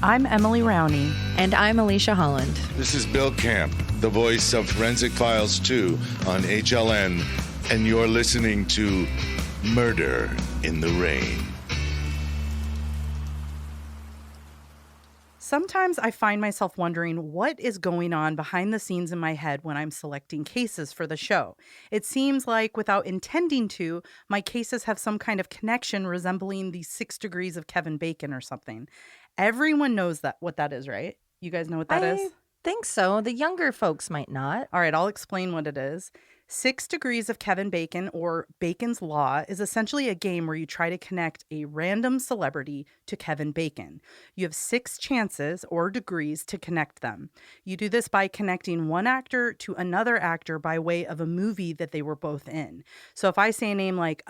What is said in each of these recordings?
I'm Emily Rowney. And I'm Alicia Holland. This is Bill Camp, the voice of Forensic Files 2 on HLN, and you're listening to Murder in the Rain. Sometimes I find myself wondering what is going on behind the scenes in my head when I'm selecting cases for the show. It seems like, without intending to, my cases have some kind of connection resembling the 6 degrees of Kevin Bacon or something. Everyone knows what that is, right? You guys know what that is? I think so. The younger folks might not. All right, I'll explain what it is. 6 Degrees of Kevin Bacon, or Bacon's Law, is essentially a game where you try to connect a random celebrity to Kevin Bacon. You have 6 chances or degrees to connect them. You do this by connecting one actor to another actor by way of a movie that they were both in. So if I say a name like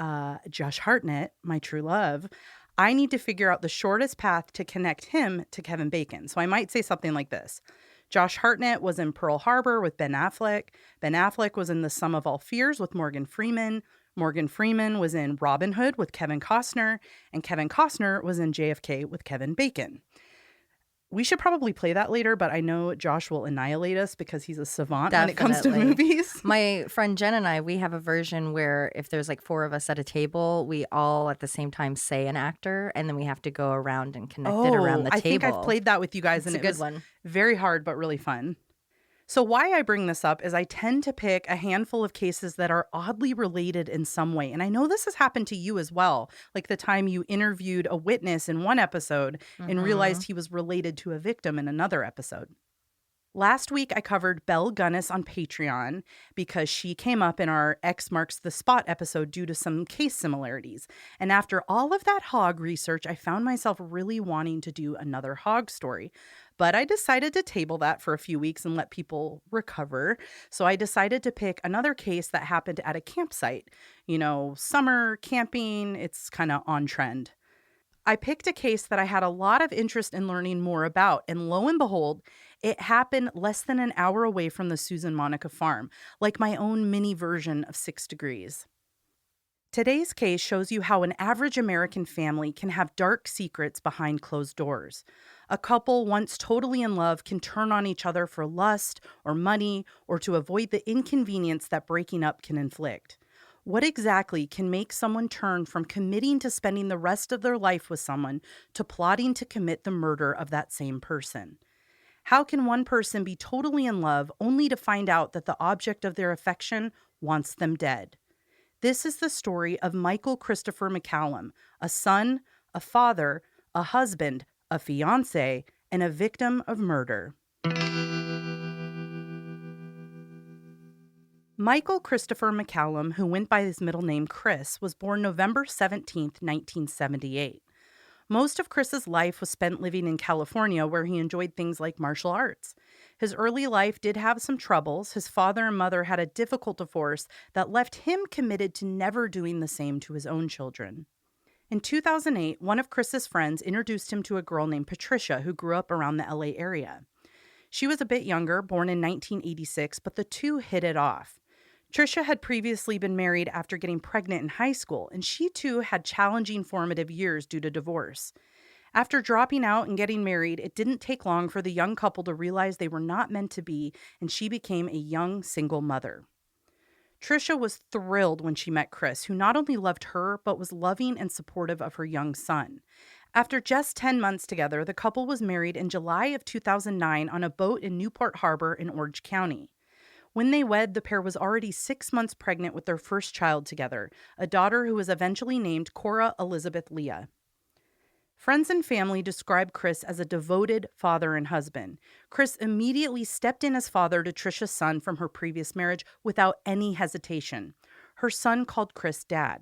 Josh Hartnett, my true love, I need to figure out the shortest path to connect him to Kevin Bacon. So I might say something like this. Josh Hartnett was in Pearl Harbor with Ben Affleck. Ben Affleck was in The Sum of All Fears with Morgan Freeman. Morgan Freeman was in Robin Hood with Kevin Costner. And Kevin Costner was in JFK with Kevin Bacon. We should probably play that later, but I know Josh will annihilate us because he's a savant when it comes to movies. My friend Jen and I, we have a version where if there's like 4 of us at a table, we all at the same time say an actor, and then we have to go around and connect it around the table. I think I've played that with you guys, and it's a good one. Very hard, but really fun. So why I bring this up is I tend to pick a handful of cases that are oddly related in some way. And I know this has happened to you as well, like the time you interviewed a witness in one episode and realized he was related to a victim in another episode. Last week, I covered Belle Gunnis on Patreon because she came up in our X Marks the Spot episode due to some case similarities. And after all of that hog research, I found myself really wanting to do another hog story. But I decided to table that for a few weeks and let people recover. So I decided to pick another case that happened at a campsite. You know, summer camping, it's kind of on trend. I picked a case that I had a lot of interest in learning more about, and lo and behold, it happened less than an hour away from the Susan Monica farm, like my own mini version of 6 Degrees. Today's case shows you how an average American family can have dark secrets behind closed doors. A couple once totally in love can turn on each other for lust or money or to avoid the inconvenience that breaking up can inflict. What exactly can make someone turn from committing to spending the rest of their life with someone to plotting to commit the murder of that same person? How can one person be totally in love only to find out that the object of their affection wants them dead? This is the story of Michael Christopher MacCallum, a son, a father, a husband, a fiance, and a victim of murder. Michael Christopher MacCallum, who went by his middle name Chris, was born November 17, 1978. Most of Chris's life was spent living in California, where he enjoyed things like martial arts. His early life did have some troubles. His father and mother had a difficult divorce that left him committed to never doing the same to his own children. In 2008, one of Chris's friends introduced him to a girl named Patricia, who grew up around the LA area. She was a bit younger, born in 1986, but the two hit it off. Trisha had previously been married after getting pregnant in high school, and she too had challenging formative years due to divorce. After dropping out and getting married, it didn't take long for the young couple to realize they were not meant to be, and she became a young single mother. Trisha was thrilled when she met Chris, who not only loved her, but was loving and supportive of her young son. After just 10 months together, the couple was married in July of 2009 on a boat in Newport Harbor in Orange County. When they wed, the pair was already 6 months pregnant with their first child together, a daughter who was eventually named Cora Elizabeth Leah. Friends and family described Chris as a devoted father and husband. Chris immediately stepped in as father to Trisha's son from her previous marriage without any hesitation. Her son called Chris Dad.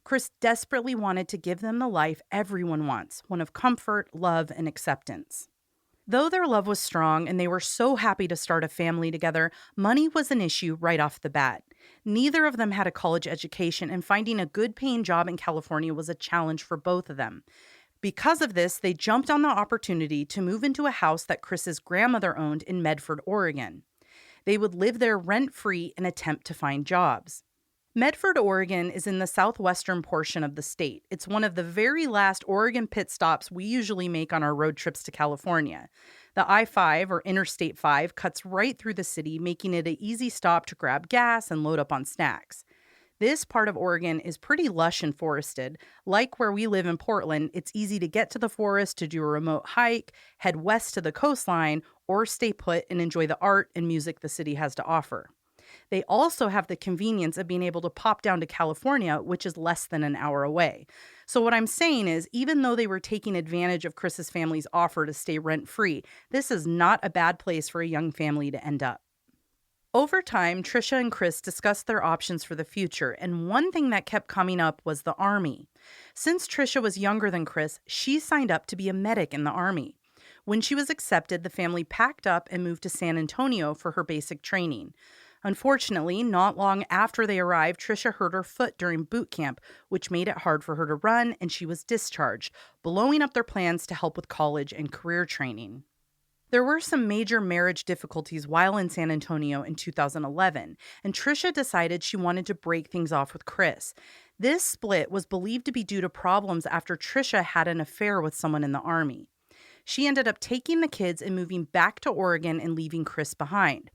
Chris desperately wanted to give them the life everyone wants, one of comfort, love, and acceptance. Though their love was strong and they were so happy to start a family together, money was an issue right off the bat. Neither of them had a college education, and finding a good-paying job in California was a challenge for both of them. Because of this, they jumped on the opportunity to move into a house that Chris's grandmother owned in Medford, Oregon. They would live there rent-free and attempt to find jobs. Medford, Oregon is in the southwestern portion of the state. It's one of the very last Oregon pit stops we usually make on our road trips to California. The I-5 or Interstate 5 cuts right through the city, making it an easy stop to grab gas and load up on snacks. This part of Oregon is pretty lush and forested. Like where we live in Portland, it's easy to get to the forest to do a remote hike, head west to the coastline, or stay put and enjoy the art and music the city has to offer. They also have the convenience of being able to pop down to California, which is less than an hour away. So, what I'm saying is, even though they were taking advantage of Chris's family's offer to stay rent free, this is not a bad place for a young family to end up. Over time, Trisha and Chris discussed their options for the future, and one thing that kept coming up was the Army. Since Trisha was younger than Chris, she signed up to be a medic in the Army. When she was accepted, the family packed up and moved to San Antonio for her basic training. Unfortunately, not long after they arrived, Trisha hurt her foot during boot camp, which made it hard for her to run, and she was discharged, blowing up their plans to help with college and career training. There were some major marriage difficulties while in San Antonio in 2011, and Trisha decided she wanted to break things off with Chris. This split was believed to be due to problems after Trisha had an affair with someone in the Army. She ended up taking the kids and moving back to Oregon and leaving Chris behind.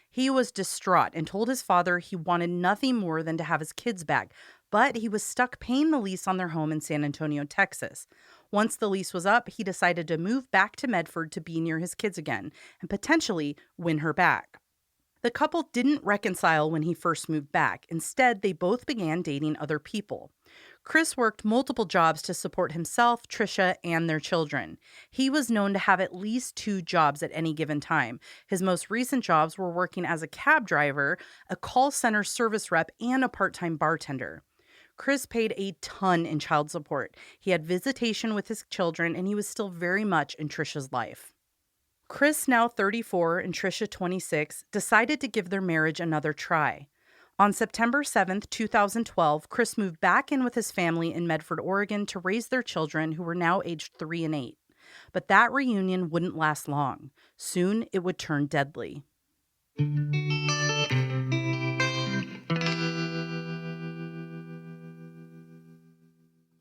He was distraught and told his father he wanted nothing more than to have his kids back, but he was stuck paying the lease on their home in San Antonio, Texas. Once the lease was up, he decided to move back to Medford to be near his kids again and potentially win her back. The couple didn't reconcile when he first moved back. Instead, they both began dating other people. Chris worked multiple jobs to support himself, Trisha, and their children. He was known to have at least 2 jobs at any given time. His most recent jobs were working as a cab driver, a call center service rep, and a part-time bartender. Chris paid a ton in child support. He had visitation with his children, and he was still very much in Trisha's life. Chris, now 34 and Trisha 26, decided to give their marriage another try. On September 7, 2012, Chris moved back in with his family in Medford, Oregon to raise their children, who were now aged 3 and 8. But that reunion wouldn't last long. Soon it would turn deadly.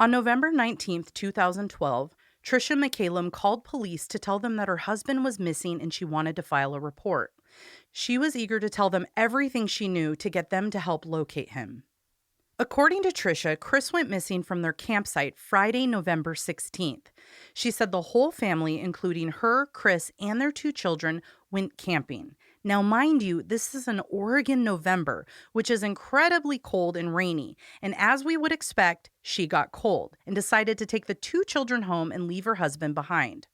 On November 19, 2012, Trisha Mccallum called police to tell them that her husband was missing and she wanted to file a report. She was eager to tell them everything she knew to get them to help locate him. According to Trisha, Chris went missing from their campsite Friday, November 16th. She said the whole family, including her, Chris, and their 2 children, went camping. Now, mind you, this is an Oregon November, which is incredibly cold and rainy. And as we would expect, she got cold and decided to take the 2 children home and leave her husband behind.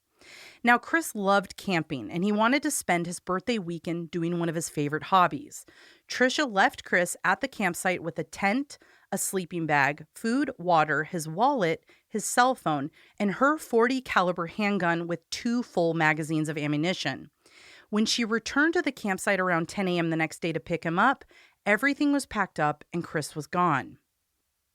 Now, Chris loved camping, and he wanted to spend his birthday weekend doing one of his favorite hobbies. Trisha left Chris at the campsite with a tent, a sleeping bag, food, water, his wallet, his cell phone, and her .40 caliber handgun with 2 full magazines of ammunition. When she returned to the campsite around 10 a.m. the next day to pick him up, everything was packed up and Chris was gone.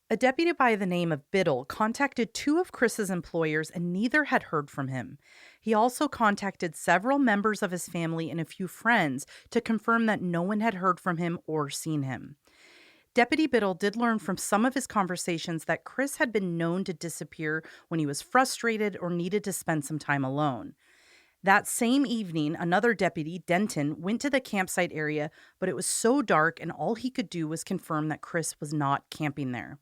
A deputy by the name of Biddle contacted 2 of Chris's employers and neither had heard from him. He also contacted several members of his family and a few friends to confirm that no one had heard from him or seen him. Deputy Biddle did learn from some of his conversations that Chris had been known to disappear when he was frustrated or needed to spend some time alone. That same evening, another deputy, Denton, went to the campsite area, but it was so dark and all he could do was confirm that Chris was not camping there.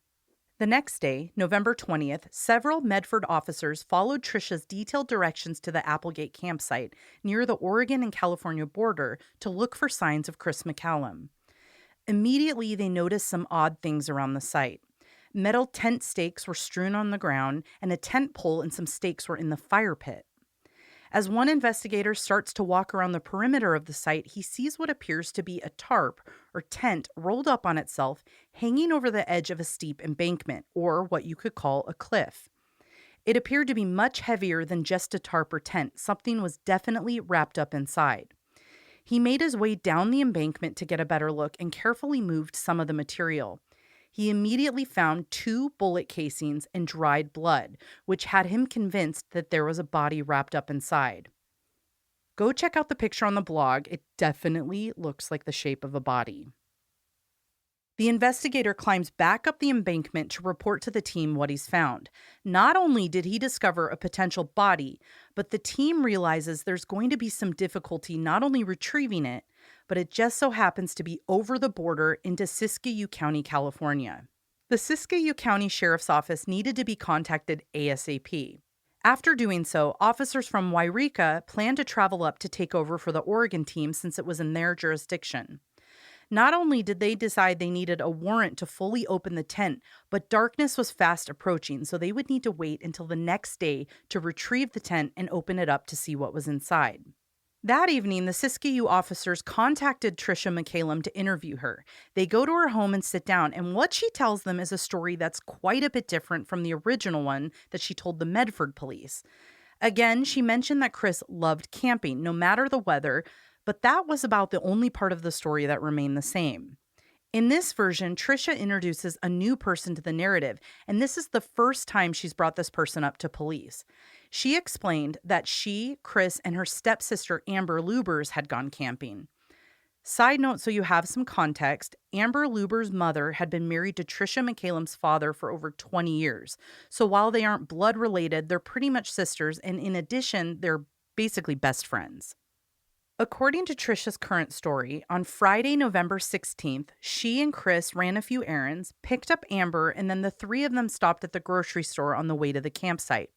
The next day, November 20th, several Medford officers followed Trisha's detailed directions to the Applegate campsite near the Oregon and California border to look for signs of Chris MacCallum. Immediately, they noticed some odd things around the site. Metal tent stakes were strewn on the ground, and a tent pole and some stakes were in the fire pit. As one investigator starts to walk around the perimeter of the site, he sees what appears to be a tarp or tent rolled up on itself, hanging over the edge of a steep embankment, or what you could call a cliff. It appeared to be much heavier than just a tarp or tent. Something was definitely wrapped up inside. He made his way down the embankment to get a better look and carefully moved some of the material. He immediately found 2 bullet casings and dried blood, which had him convinced that there was a body wrapped up inside. Go check out the picture on the blog. It definitely looks like the shape of a body. The investigator climbs back up the embankment to report to the team what he's found. Not only did he discover a potential body, but the team realizes there's going to be some difficulty not only retrieving it, but it just so happens to be over the border into Siskiyou County, California. The Siskiyou County Sheriff's Office needed to be contacted ASAP. After doing so, officers from Wairika planned to travel up to take over for the Oregon team since it was in their jurisdiction. Not only did they decide they needed a warrant to fully open the tent, but darkness was fast approaching, so they would need to wait until the next day to retrieve the tent and open it up to see what was inside. That evening, the Siskiyou officers contacted Trisha Mccallum to interview her. They go to her home and sit down, and what she tells them is a story that's quite a bit different from the original one that she told the Medford police. Again, she mentioned that Chris loved camping, no matter the weather, but that was about the only part of the story that remained the same. In this version, Trisha introduces a new person to the narrative, and this is the first time she's brought this person up to police. She explained that she, Chris, and her stepsister Amber Lubers had gone camping. Side note, so you have some context, Amber Lubers' mother had been married to Trisha Mccallum's father for over 20 years. So while they aren't blood related, they're pretty much sisters, and in addition, they're basically best friends. According to Trisha's current story, on Friday, November 16th, she and Chris ran a few errands, picked up Amber, and then the three of them stopped at the grocery store on the way to the campsite.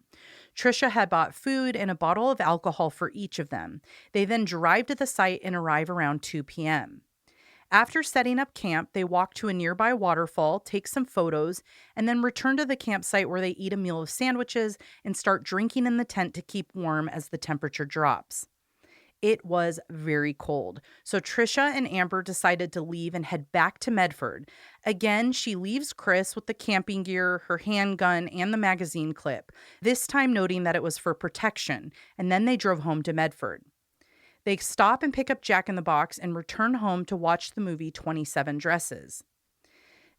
Trisha had bought food and a bottle of alcohol for each of them. They then drive to the site and arrive around 2 p.m. After setting up camp, they walk to a nearby waterfall, take some photos, and then return to the campsite where they eat a meal of sandwiches and start drinking in the tent to keep warm as the temperature drops. It was very cold, so Trisha and Amber decided to leave and head back to Medford. Again, she leaves Chris with the camping gear, her handgun, and the magazine clip, this time noting that it was for protection, and then they drove home to Medford. They stop and pick up Jack in the Box and return home to watch the movie 27 Dresses.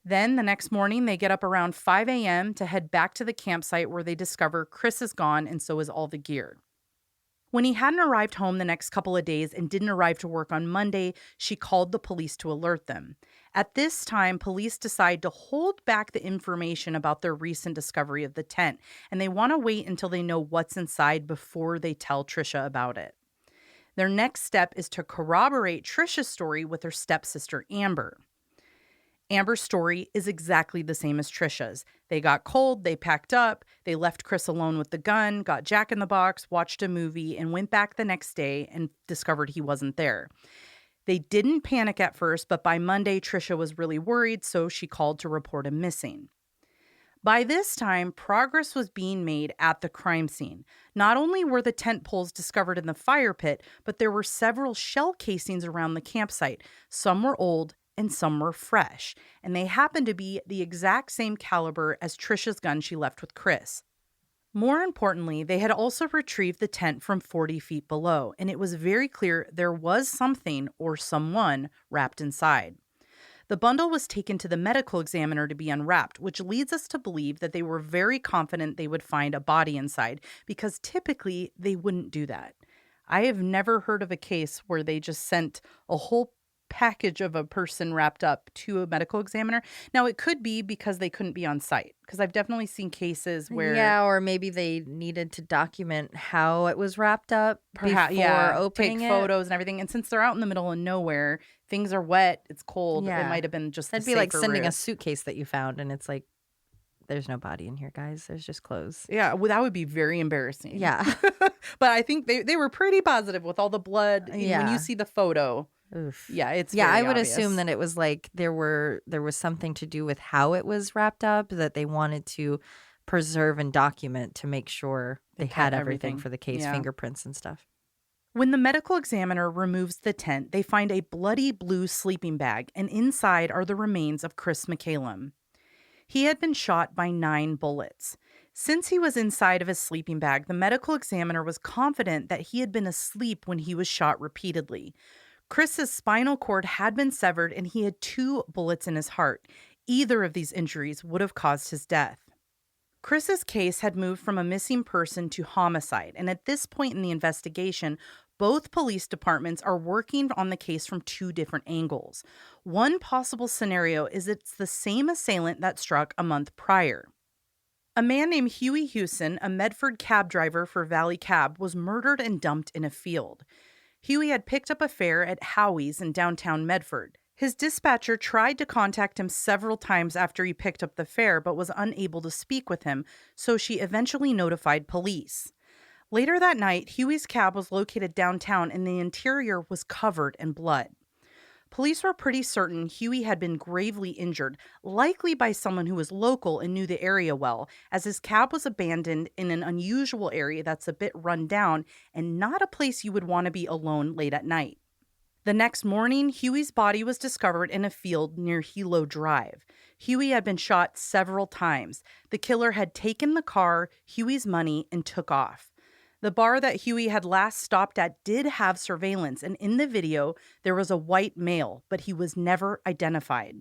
Then the next morning, they get up around 5 a.m. to head back to the campsite where they discover Chris is gone and so is all the gear. When he hadn't arrived home the next couple of days and didn't arrive to work on Monday, she called the police to alert them. At this time, police decide to hold back the information about their recent discovery of the tent, and they want to wait until they know what's inside before they tell Trisha about it. Their next step is to corroborate Trisha's story with her stepsister, Amber. Amber's story is exactly the same as Trisha's. They got cold, they packed up, they left Chris alone with the gun, got Jack in the Box, watched a movie, and went back the next day and discovered he wasn't there. They didn't panic at first, but by Monday, Trisha was really worried, so she called to report him missing. By this time, progress was being made at the crime scene. Not only were the tent poles discovered in the fire pit, but there were several shell casings around the campsite. Some were old, and some were fresh, and they happened to be the exact same caliber as Trisha's gun she left with Chris. More importantly, they had also retrieved the tent from 40 feet below, and it was very clear there was something or someone wrapped inside. The bundle was taken to the medical examiner to be unwrapped, which leads us to believe that they were very confident they would find a body inside, because typically they wouldn't do that. I have never heard of a case where they just sent a whole package of a person wrapped up to a medical examiner. Now, it could be because they couldn't be on site, because I've definitely seen cases where... Yeah, or maybe they needed to document how it was wrapped up before opening take photos and everything. And since they're out in the middle of nowhere, things are wet, it's cold, it might have been just That'd be like sending a suitcase that you found and it's like, there's no body in here, guys. There's just clothes. Yeah, well, that would be very embarrassing. Yeah. But I think they were pretty positive with all the blood. Yeah. When you see the photo... Oof. Yeah, it's I would obvious. assume that it was like there was something to do with how it was wrapped up that they wanted to preserve and document to make sure they had everything for the case, fingerprints and stuff. When the medical examiner removes the tent, they find a bloody blue sleeping bag, and inside are the remains of Chris MacCallum. He had been shot by 9 bullets. Since he was inside of his sleeping bag, the medical examiner was confident that he had been asleep when he was shot repeatedly. Chris's spinal cord had been severed and he had 2 bullets in his heart. Either of these injuries would have caused his death. Chris's case had moved from a missing person to homicide, and at this point in the investigation, both police departments are working on the case from two different angles. One possible scenario is it's the same assailant that struck a month prior. A man named Huey Hewson, a Medford cab driver for Valley Cab, was murdered and dumped in a field. Huey had picked up a fare at Howie's in downtown Medford. His dispatcher tried to contact him several times after he picked up the fare, but was unable to speak with him, so she eventually notified police. Later that night, Huey's cab was located downtown and the interior was covered in blood. Police were pretty certain Huey had been gravely injured, likely by someone who was local and knew the area well, as his cab was abandoned in an unusual area that's a bit run down and not a place you would want to be alone late at night. The next morning, Huey's body was discovered in a field near Hilo Drive. Huey had been shot several times. The killer had taken the car, Huey's money, and took off. The bar that Huey had last stopped at did have surveillance, and in the video, there was a white male, but he was never identified.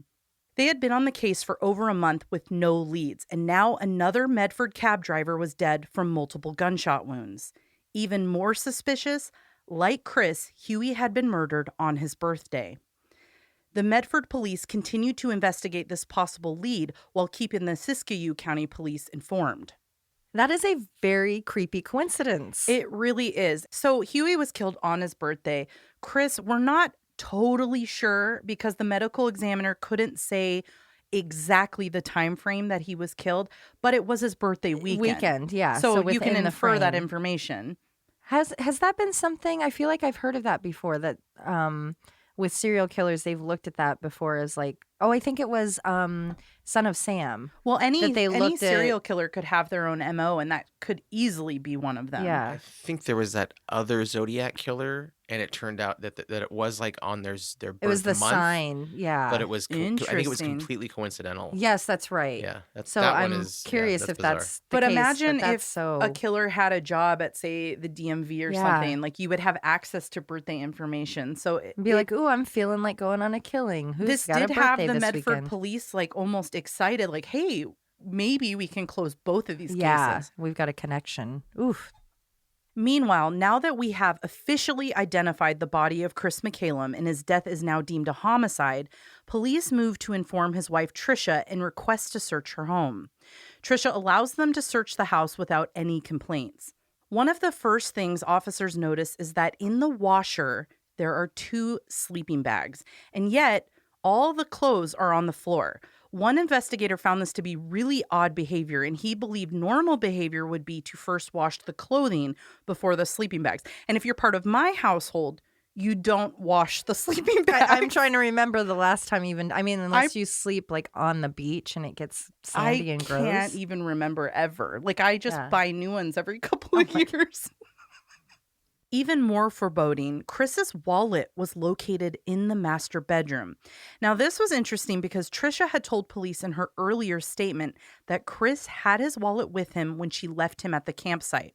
They had been on the case for over a month with no leads, and now another Medford cab driver was dead from multiple gunshot wounds. Even more suspicious, like Chris, Huey had been murdered on his birthday. The Medford police continued to investigate this possible lead while keeping the Siskiyou County Police informed. That is a very creepy coincidence. It really is. So Huey was killed on his birthday. Chris, we're not totally sure because the medical examiner couldn't say exactly the time frame that he was killed, but it was his birthday weekend. Yeah. So you can infer that information. Has that been something? I feel like I've heard of that before, that with serial killers, they've looked at that before as like, oh, I think it was Son of Sam. Well, any serial killer could have their own MO, and that could easily be one of them. Yeah. I think there was that other Zodiac killer, and it turned out that it was like on their birth It was the month, sign, yeah. but it was I think it was completely coincidental. Yes, that's right. Yeah, so I'm curious if that's the but case, imagine but if a killer had a job at, say, the DMV or something, like you would have access to birthday information. So be like, ooh, I'm feeling like going on a killing. Who's got a birthday have the this Medford weekend? Police like almost excited, like, hey, maybe we can close both of these cases. Yeah, we've got a connection. Oof. Meanwhile, now that we have officially identified the body of Chris MacCallum and his death is now deemed a homicide, police move to inform his wife Trisha and request to search her home. Trisha allows them to search the house without any complaints. One of the first things officers notice is that in the washer, there are 2 sleeping bags, and yet all the clothes are on the floor. One investigator found this to be really odd behavior, and he believed normal behavior would be to first wash the clothing before the sleeping bags. And if you're part of my household, you don't wash the sleeping bags. I'm trying to remember the last time unless you sleep like on the beach and it gets sandy and gross. I can't even remember ever. Like I just buy new ones every couple of years. Even more foreboding, Chris's wallet was located in the master bedroom. Now, this was interesting because Trisha had told police in her earlier statement that Chris had his wallet with him when she left him at the campsite.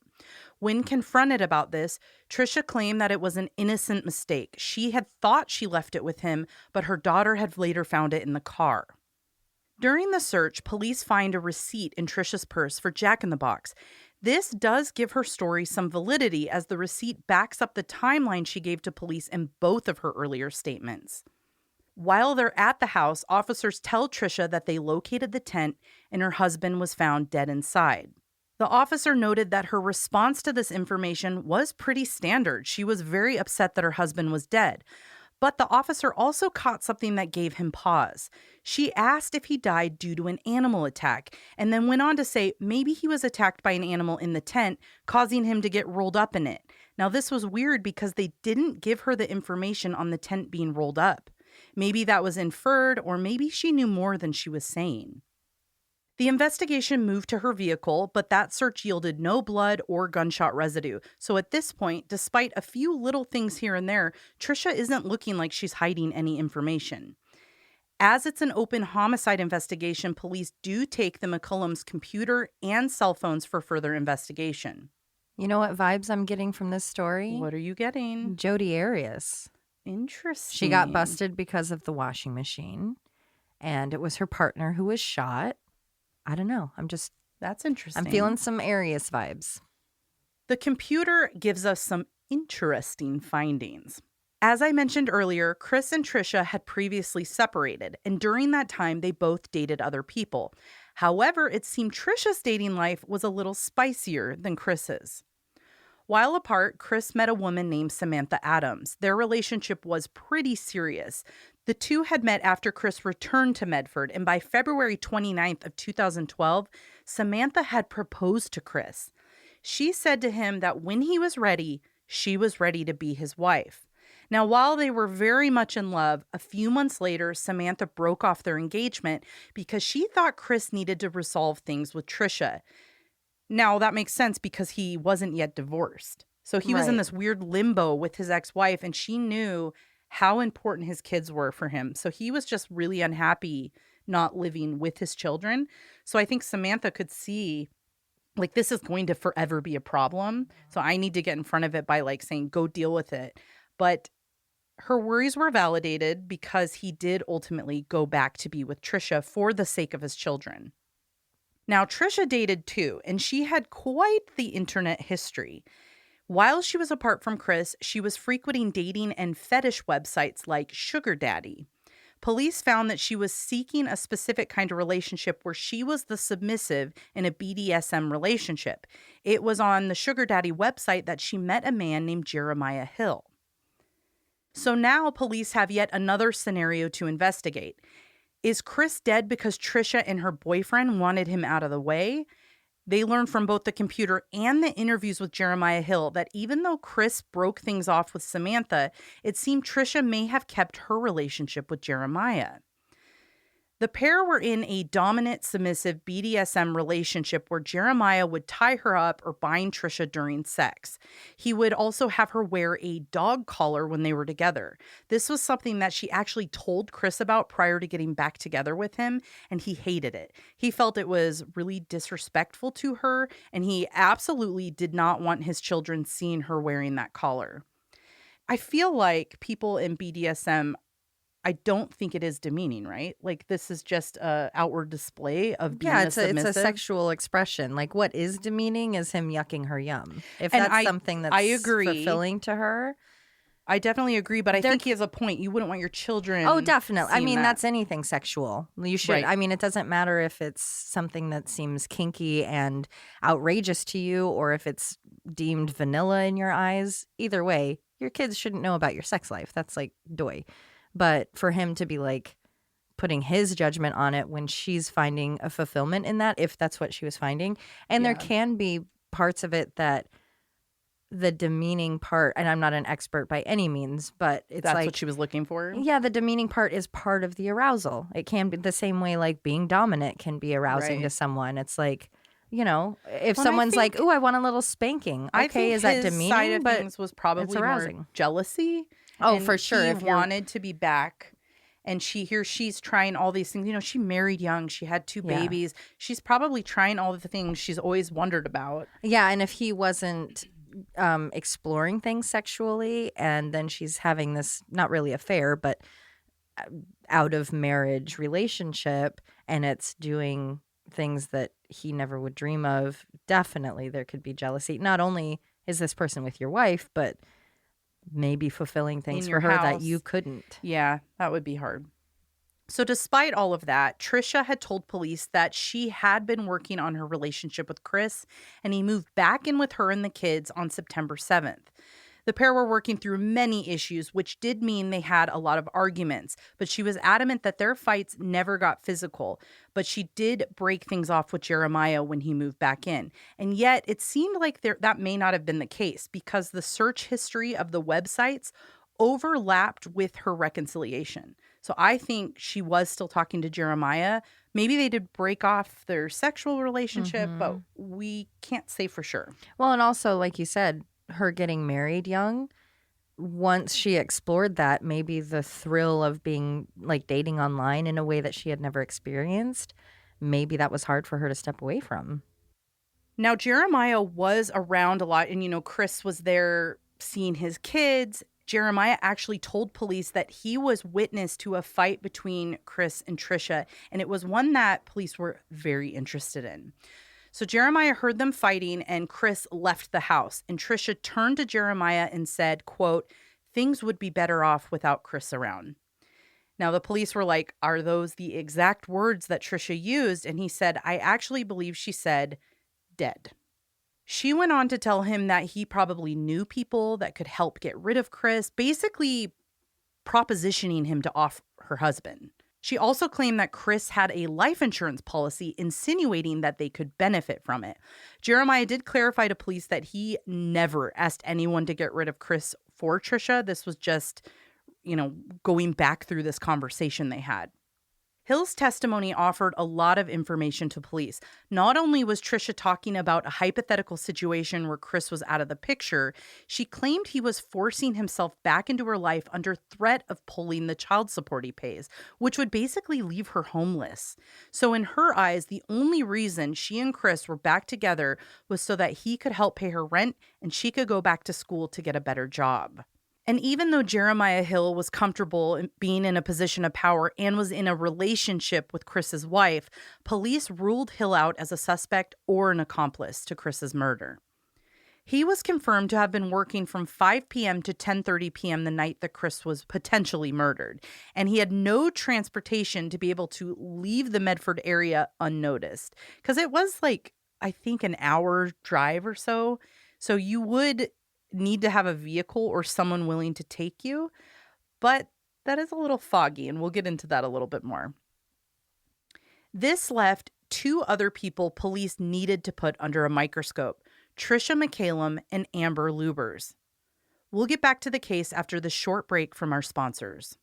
When confronted about this, Trisha claimed that it was an innocent mistake. She had thought she left it with him, but her daughter had later found it in the car. During the search, police find a receipt in Trisha's purse for Jack in the Box. This does give her story some validity as the receipt backs up the timeline she gave to police in both of her earlier statements. While they're at the house, officers tell Trisha that they located the tent and her husband was found dead inside. The officer noted that her response to this information was pretty standard. She was very upset that her husband was dead. But the officer also caught something that gave him pause. She asked if he died due to an animal attack, and then went on to say maybe he was attacked by an animal in the tent, causing him to get rolled up in it. Now, this was weird because they didn't give her the information on the tent being rolled up. Maybe that was inferred, or maybe she knew more than she was saying. The investigation moved to her vehicle, but that search yielded no blood or gunshot residue. So at this point, despite a few little things here and there, Trisha isn't looking like she's hiding any information. As it's an open homicide investigation, police do take the MacCullum's computer and cell phones for further investigation. You know what vibes I'm getting from this story? What are you getting? Jodi Arias. Interesting. She got busted because of the washing machine, and it was her partner who was shot. I don't know. That's interesting. I'm feeling some Arias vibes. The computer gives us some interesting findings. As I mentioned earlier, Chris and Trisha had previously separated, and during that time, they both dated other people. However, it seemed Trisha's dating life was a little spicier than Chris's. While apart, Chris met a woman named Samantha Adams. Their relationship was pretty serious. The two had met after Chris returned to Medford, and by February 29th of 2012, Samantha had proposed to Chris. She said to him that when he was ready, she was ready to be his wife. Now, while they were very much in love, a few months later, Samantha broke off their engagement because she thought Chris needed to resolve things with Trisha. Now, that makes sense because he wasn't yet divorced. So he was in this weird limbo with his ex-wife, and she knew how important his kids were for him. So he was just really unhappy not living with his children. So I think Samantha could see, like, this is going to forever be a problem. So I need to get in front of it by, like, saying, go deal with it. But her worries were validated because he did ultimately go back to be with Trisha for the sake of his children. Now, Trisha dated too, and she had quite the internet history. While she was apart from Chris, she was frequenting dating and fetish websites like Sugar Daddy. Police found that she was seeking a specific kind of relationship where she was the submissive in a BDSM relationship. It was on the Sugar Daddy website that she met a man named Jeremiah Hill. So now police have yet another scenario to investigate. Is Chris dead because Trisha and her boyfriend wanted him out of the way? They learned from both the computer and the interviews with Jeremiah Hill that even though Chris broke things off with Samantha, it seemed Trisha may have kept her relationship with Jeremiah. The pair were in a dominant, submissive BDSM relationship where Jeremiah would tie her up or bind Trisha during sex. He would also have her wear a dog collar when they were together. This was something that she actually told Chris about prior to getting back together with him, and he hated it. He felt it was really disrespectful to her, and he absolutely did not want his children seeing her wearing that collar. I feel like people in BDSM, I don't think it is demeaning, right? Like, this is just a outward display of being it's submissive. it's a sexual expression. Like, what is demeaning is him yucking her yum. If And that's something that's I agree. fulfilling to her. I definitely agree, but I think he has a point. You wouldn't want your children. Oh, definitely. I seeing mean, that. that's anything sexual. You should. Right. I mean, it doesn't matter if it's something that seems kinky and outrageous to you or if it's deemed vanilla in your eyes. Either way, your kids shouldn't know about your sex life. That's like doy. But for him to be like putting his judgment on it when she's finding a fulfillment in that, if that's what she was finding. And there can be parts of it that the demeaning part, and I'm not an expert by any means, but it's That's like what she was looking for? Yeah, the demeaning part is part of the arousal. It can be the same way like being dominant can be arousing to someone. It's like, you know, if someone's like, "Ooh, I want a little spanking." Okay, is that demeaning? Side of but things was probably it's arousing. more jealousy. Oh, and for sure. He If you're wanted to be back, and she's trying all these things. You know, she married young. She had 2 babies. She's probably trying all the things she's always wondered about. Yeah, and if he wasn't exploring things sexually, and then she's having this not really affair, but out of marriage relationship, and it's doing things that he never would dream of, definitely there could be jealousy. Not only is this person with your wife, but maybe fulfilling things for her that you couldn't. Yeah, that would be hard. So despite all of that, Trisha had told police that she had been working on her relationship with Chris, and he moved back in with her and the kids on September 7th. The pair were working through many issues, which did mean they had a lot of arguments, but she was adamant that their fights never got physical. But she did break things off with Jeremiah when he moved back in. And yet it seemed like that may not have been the case because the search history of the websites overlapped with her reconciliation. So I think she was still talking to Jeremiah. Maybe they did break off their sexual relationship, but we can't say for sure. Well, and also, like you said, her getting married young, once she explored that, maybe the thrill of being like dating online in a way that she had never experienced, maybe that was hard for her to step away from. Now, Jeremiah was around a lot, and, you know, Chris was there seeing his kids. Jeremiah actually told police that he was witness to a fight between Chris and Trisha, and it was one that police were very interested in. So Jeremiah heard them fighting and Chris left the house. And Trisha turned to Jeremiah and said, quote, "Things would be better off without Chris around." Now, the police were like, "Are those the exact words that Trisha used?" And he said, "I actually believe she said dead." She went on to tell him that he probably knew people that could help get rid of Chris, basically propositioning him to off her husband. She also claimed that Chris had a life insurance policy, insinuating that they could benefit from it. Jeremiah did clarify to police that he never asked anyone to get rid of Chris for Trisha. This was just, going back through this conversation they had. Hill's testimony offered a lot of information to police. Not only was Trisha talking about a hypothetical situation where Chris was out of the picture, she claimed he was forcing himself back into her life under threat of pulling the child support he pays, which would basically leave her homeless. So in her eyes, the only reason she and Chris were back together was so that he could help pay her rent and she could go back to school to get a better job. And even though Jeremiah Hill was comfortable in being in a position of power and was in a relationship with Chris's wife, police ruled Hill out as a suspect or an accomplice to Chris's murder. He was confirmed to have been working from 5 p.m. to 10:30 p.m. the night that Chris was potentially murdered, and he had no transportation to be able to leave the Medford area unnoticed, because it was I think an hour drive or so. So you would need to have a vehicle or someone willing to take you, but that is a little foggy, and we'll get into that a little bit more. This left 2 other people police needed to put under a microscope: Trisha Mccallum and Amber Lubers. We'll get back to the case after this short break from our sponsors.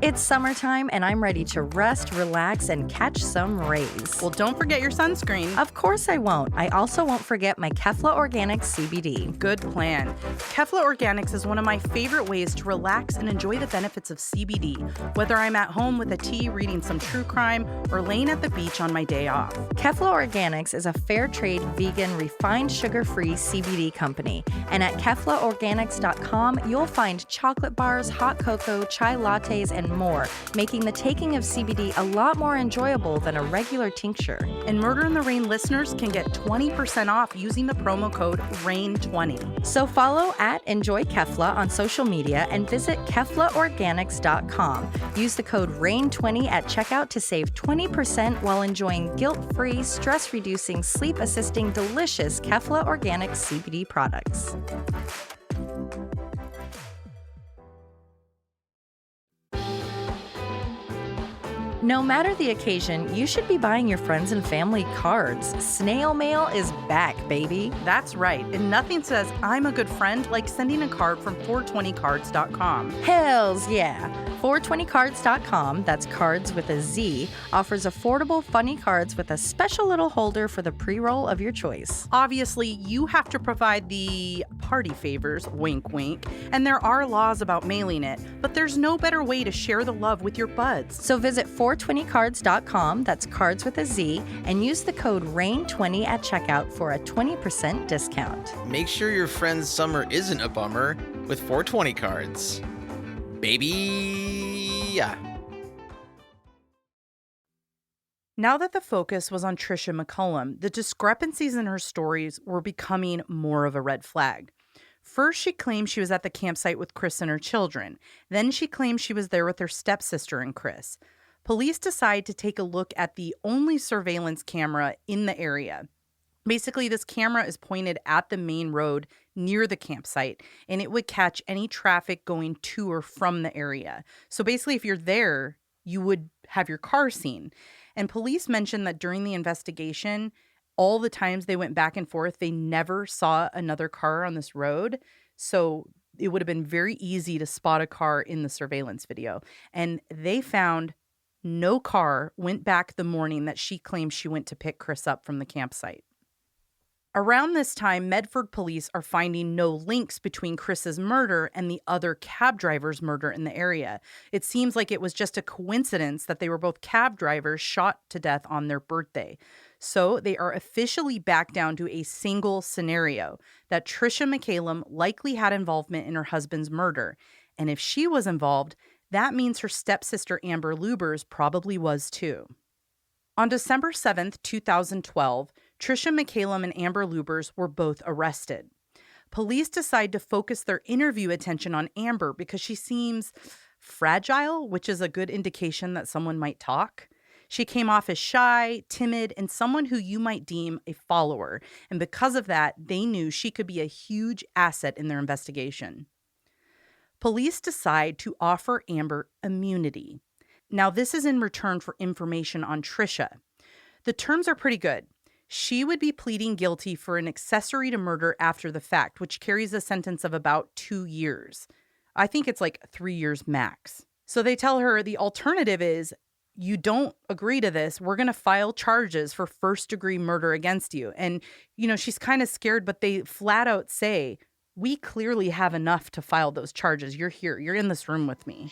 It's summertime and I'm ready to rest, relax, and catch some rays. Well, don't forget your sunscreen. Of course I won't. I also won't forget my Kefla Organics CBD. Good plan. Kefla Organics is one of my favorite ways to relax and enjoy the benefits of CBD, whether I'm at home with a tea, reading some true crime, or laying at the beach on my day off. Kefla Organics is a fair trade, vegan, refined sugar-free CBD company. And at KeflaOrganics.com, you'll find chocolate bars, hot cocoa, chai lattes, and more, making the taking of CBD a lot more enjoyable than a regular tincture. And Murder in the Rain listeners can get 20% off using the promo code RAIN20. So follow at Enjoy Kefla on social media and visit KeflaOrganics.com. Use the code RAIN20 at checkout to save 20% while enjoying guilt-free, stress-reducing, sleep-assisting, delicious Kefla Organics CBD products. No matter the occasion, you should be buying your friends and family cards. Snail mail is back, baby. That's right. And nothing says I'm a good friend like sending a card from 420cards.com. Hells yeah. 420cards.com, that's cards with a Z, offers affordable, funny cards with a special little holder for the pre-roll of your choice. Obviously, you have to provide the party favors, wink wink, and there are laws about mailing it, but there's no better way to share the love with your buds. So visit 420cards.com, that's cards with a Z, and use the code RAIN20 at checkout for a 20% discount. Make sure your friend's summer isn't a bummer with 420 cards. Baby, yeah. Now that the focus was on Trisha Mccallum, the discrepancies in her stories were becoming more of a red flag. First, she claimed she was at the campsite with Chris and her children. Then she claimed she was there with her stepsister and Chris. Police decide to take a look at the only surveillance camera in the area. Basically, this camera is pointed at the main road near the campsite, and it would catch any traffic going to or from the area. So basically, if you're there, you would have your car seen. And police mentioned that during the investigation, all the times they went back and forth, they never saw another car on this road. So it would have been very easy to spot a car in the surveillance video. And they found no car went back the morning that she claimed she went to pick Chris up from the campsite. Around this time, Medford police are finding no links between Chris's murder and the other cab driver's murder in the area. It seems like it was just a coincidence that they were both cab drivers shot to death on their birthday. So they are officially back down to a single scenario, that Trisha Mccallum likely had involvement in her husband's murder. And if she was involved, that means her stepsister Amber Lubers probably was too. On December 7th, 2012, Trisha Mccallum and Amber Lubers were both arrested. Police decide to focus their interview attention on Amber because she seems fragile, which is a good indication that someone might talk. She came off as shy, timid, and someone who you might deem a follower. And because of that, they knew she could be a huge asset in their investigation. Police decide to offer Amber immunity. Now, this is in return for information on Trisha. The terms are pretty good. She would be pleading guilty for an accessory to murder after the fact, which carries a sentence of about 2 years. I think it's like 3 years max. So they tell her the alternative is, you don't agree to this, we're going to file charges for first-degree murder against you. And, she's kind of scared, but they flat out say, we clearly have enough to file those charges. You're here. You're in this room with me.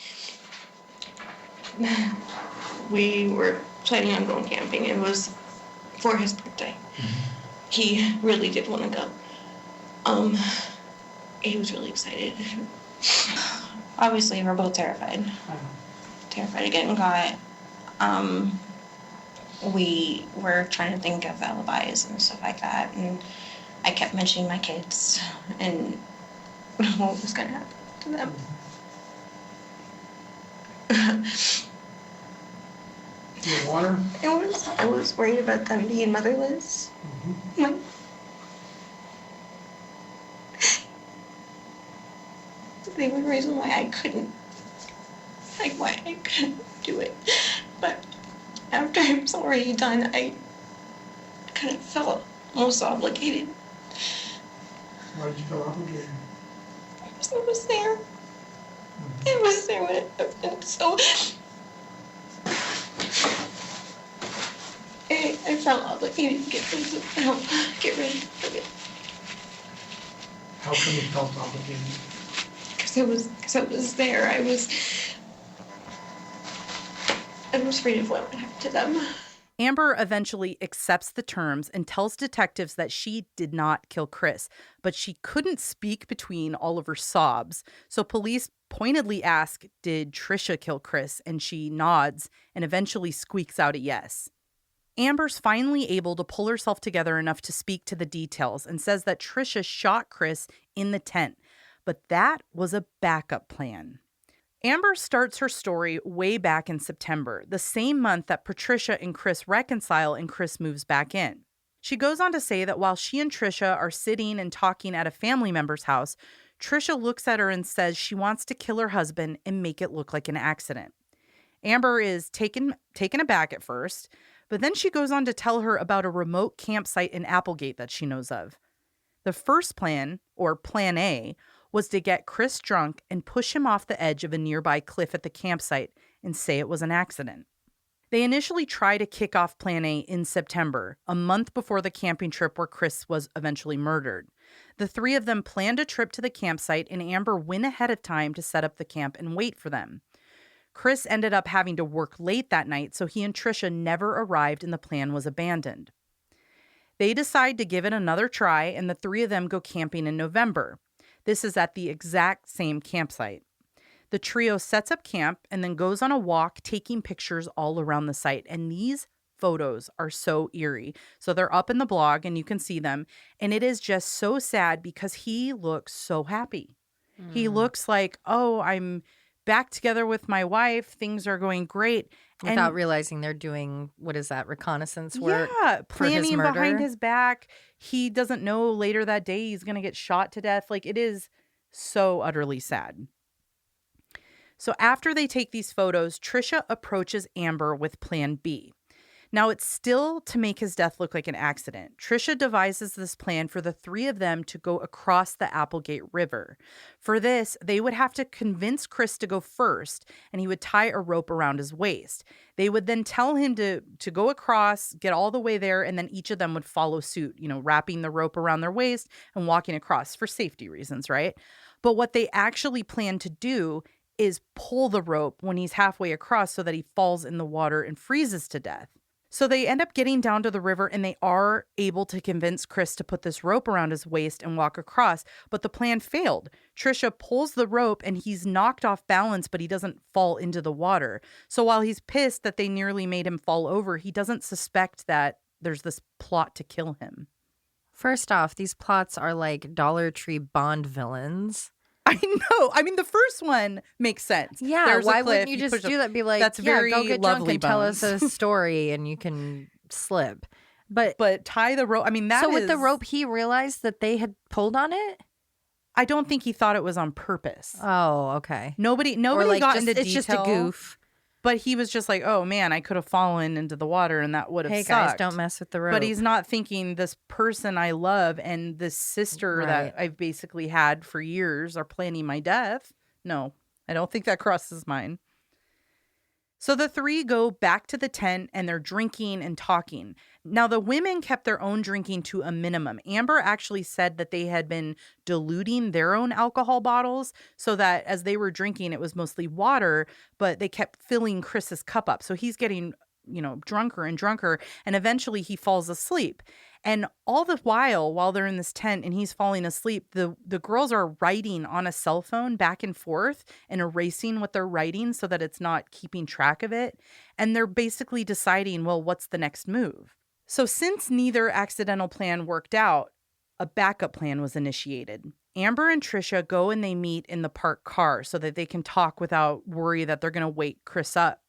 We were planning on going camping. It was for his birthday. He really did want to go. He was really excited. Obviously, we're both terrified. Terrified of getting caught. We were trying to think of alibis and stuff like that, and I kept mentioning my kids and what was going to happen to them. Do you have water? I was worried about them being motherless. They were the reason why I couldn't do it. But after it was already done, I kind of felt almost obligated. Why did you feel obligated? Because it was there. It was there when it happened, so I felt obligated to get rid of it. How come you felt obligated? Because it was there. I was afraid of what would happen to them. Amber eventually accepts the terms and tells detectives that she did not kill Chris, but she couldn't speak between all of her sobs. So police pointedly ask, did Trisha kill Chris? And she nods and eventually squeaks out a yes. Amber's finally able to pull herself together enough to speak to the details and says that Trisha shot Chris in the tent, but that was a backup plan. Amber starts her story way back in September, the same month that Patricia and Chris reconcile and Chris moves back in. She goes on to say that while she and Trisha are sitting and talking at a family member's house, Trisha looks at her and says she wants to kill her husband and make it look like an accident. Amber is taken aback at first, but then she goes on to tell her about a remote campsite in Applegate that she knows of. The first plan, or Plan A, was to get Chris drunk and push him off the edge of a nearby cliff at the campsite and say it was an accident. They initially try to kick off Plan A in September, a month before the camping trip where Chris was eventually murdered. The three of them planned a trip to the campsite, and Amber went ahead of time to set up the camp and wait for them. Chris ended up having to work late that night, so he and Trisha never arrived and the plan was abandoned. They decide to give it another try, and the three of them go camping in November. This is at the exact same campsite. The trio sets up camp and then goes on a walk, taking pictures all around the site. And these photos are so eerie. So they're up in the blog and you can see them. And it is just so sad because he looks so happy. He looks like, oh, I'm back together with my wife. Things are going great. Without realizing they're doing, what is that, reconnaissance work? Yeah, for his planning murder? behind his back. He doesn't know later that day he's going to get shot to death. Like, it is so utterly sad. So after they take these photos, Trisha approaches Amber with Plan B. Now, it's still to make his death look like an accident. Trisha devises this plan for the three of them to go across the Applegate River. For this, they would have to convince Chris to go first, and he would tie a rope around his waist. They would then tell him to go across, get all the way there, and then each of them would follow suit, wrapping the rope around their waist and walking across for safety reasons, right? But what they actually plan to do is pull the rope when he's halfway across so that he falls in the water and freezes to death. So they end up getting down to the river and they are able to convince Chris to put this rope around his waist and walk across. But the plan failed. Trisha pulls the rope and he's knocked off balance, but he doesn't fall into the water. So while he's pissed that they nearly made him fall over, he doesn't suspect that there's this plot to kill him. First off, these plots are like Dollar Tree Bond villains. I know. I mean, the first one makes sense. Yeah, There's a why cliff, wouldn't you just do that? Be like, that's yeah, very go get drunk Lovely and tell us Bones. a story and you can slip. But tie the rope. I mean, that so with the is- rope, he realized that they had pulled on it? I don't think he thought it was on purpose. Oh, okay. Nobody Or like got just, into it's detail. just a goof. But he was just like, oh man, I could have fallen into the water and that would have Hey sucked. guys, don't mess with the rope. But he's not thinking this person I love and this sister that I've basically had for years are planning my death. No, I don't think that crosses his mind. So the three go back to the tent and they're drinking and talking. Now, the women kept their own drinking to a minimum. Amber actually said that they had been diluting their own alcohol bottles so that as they were drinking, it was mostly water, but they kept filling Chris's cup up. So he's getting, drunker and drunker, and eventually he falls asleep. And all the while they're in this tent and he's falling asleep, the girls are writing on a cell phone back and forth and erasing what they're writing so that it's not keeping track of it. And they're basically deciding, well, what's the next move? So since neither accidental plan worked out, a backup plan was initiated. Amber and Trisha go and they meet in the parked car so that they can talk without worry that they're going to wake Chris up.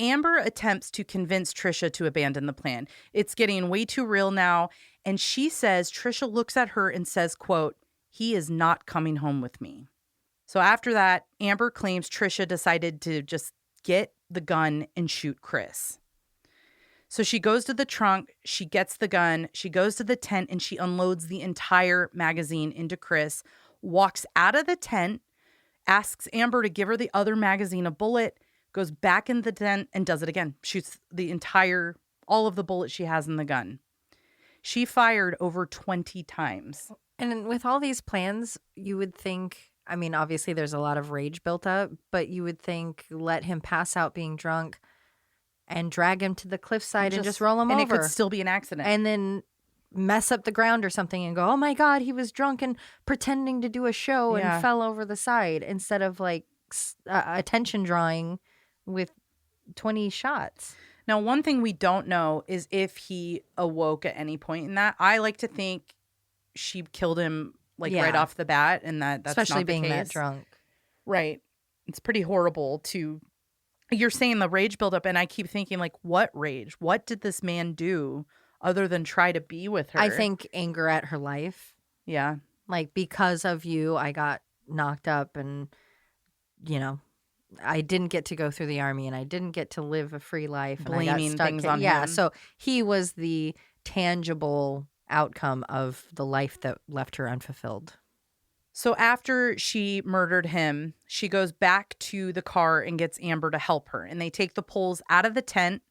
Amber attempts to convince Trisha to abandon the plan. It's getting way too real now. And she says, Trisha looks at her and says, quote, "He is not coming home with me." So after that, Amber claims Trisha decided to just get the gun and shoot Chris. So she goes to the trunk, she gets the gun, she goes to the tent, and she unloads the entire magazine into Chris, walks out of the tent, asks Amber to give her the other magazine a bullet, goes back in the tent and does it again. Shoots all of the bullets she has in the gun. She fired over 20 times. And with all these plans, you would think, I mean, obviously there's a lot of rage built up, but you would think let him pass out being drunk and drag him to the cliffside and just roll him over. And it could still be an accident. And then mess up the ground or something and go, oh my God, he was drunk and pretending to do a show and fell over the side instead of like attention drawing with 20 shots. Now, one thing we don't know is if he awoke at any point in that. I like to think she killed him right off the bat, and that's especially not the being case. that drunk. Right. It's pretty horrible to. You're saying the rage buildup, and I keep thinking, like, what rage? What did this man do other than try to be with her? I think anger at her life. Yeah. Like, because of you, I got knocked up and, I didn't get to go through the army and I didn't get to live a free life. And Blaming I got stuck things on Yeah, him. so he was the tangible outcome of the life that left her unfulfilled. So after she murdered him, she goes back to the car and gets Amber to help her. And they take the poles out of the tent.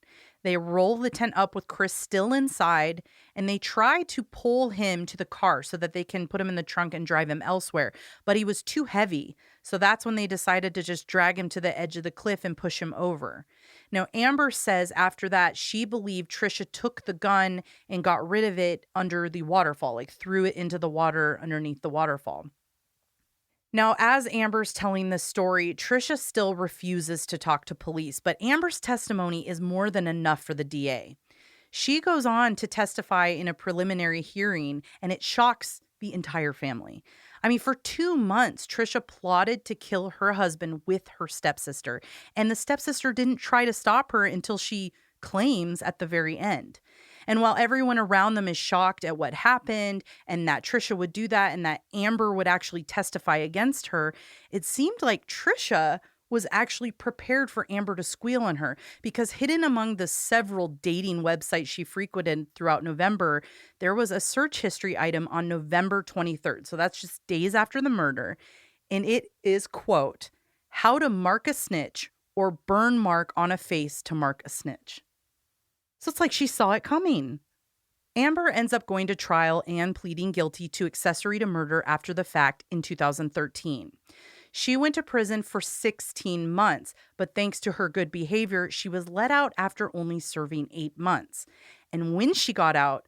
They roll the tent up with Chris still inside, and they try to pull him to the car so that they can put him in the trunk and drive him elsewhere. But he was too heavy. So that's when they decided to just drag him to the edge of the cliff and push him over. Now, Amber says after that, she believed Trisha took the gun and got rid of it under the waterfall, like threw it into the water underneath the waterfall. Now, as Amber's telling this story, Trisha still refuses to talk to police, but Amber's testimony is more than enough for the DA. She goes on to testify in a preliminary hearing, and it shocks the entire family. I mean, for 2 months, Trisha plotted to kill her husband with her stepsister, and the stepsister didn't try to stop her until she claims at the very end. And while everyone around them is shocked at what happened and that Trisha would do that and that Amber would actually testify against her, it seemed like Trisha was actually prepared for Amber to squeal on her, because hidden among the several dating websites she frequented throughout November, there was a search history item on November 23rd. So that's just days after the murder. And it is, quote, "How to mark a snitch or burn mark on a face to mark a snitch." So it's like she saw it coming. Amber ends up going to trial and pleading guilty to accessory to murder after the fact in 2013. She went to prison for 16 months, but thanks to her good behavior, she was let out after only serving 8 months. And when she got out,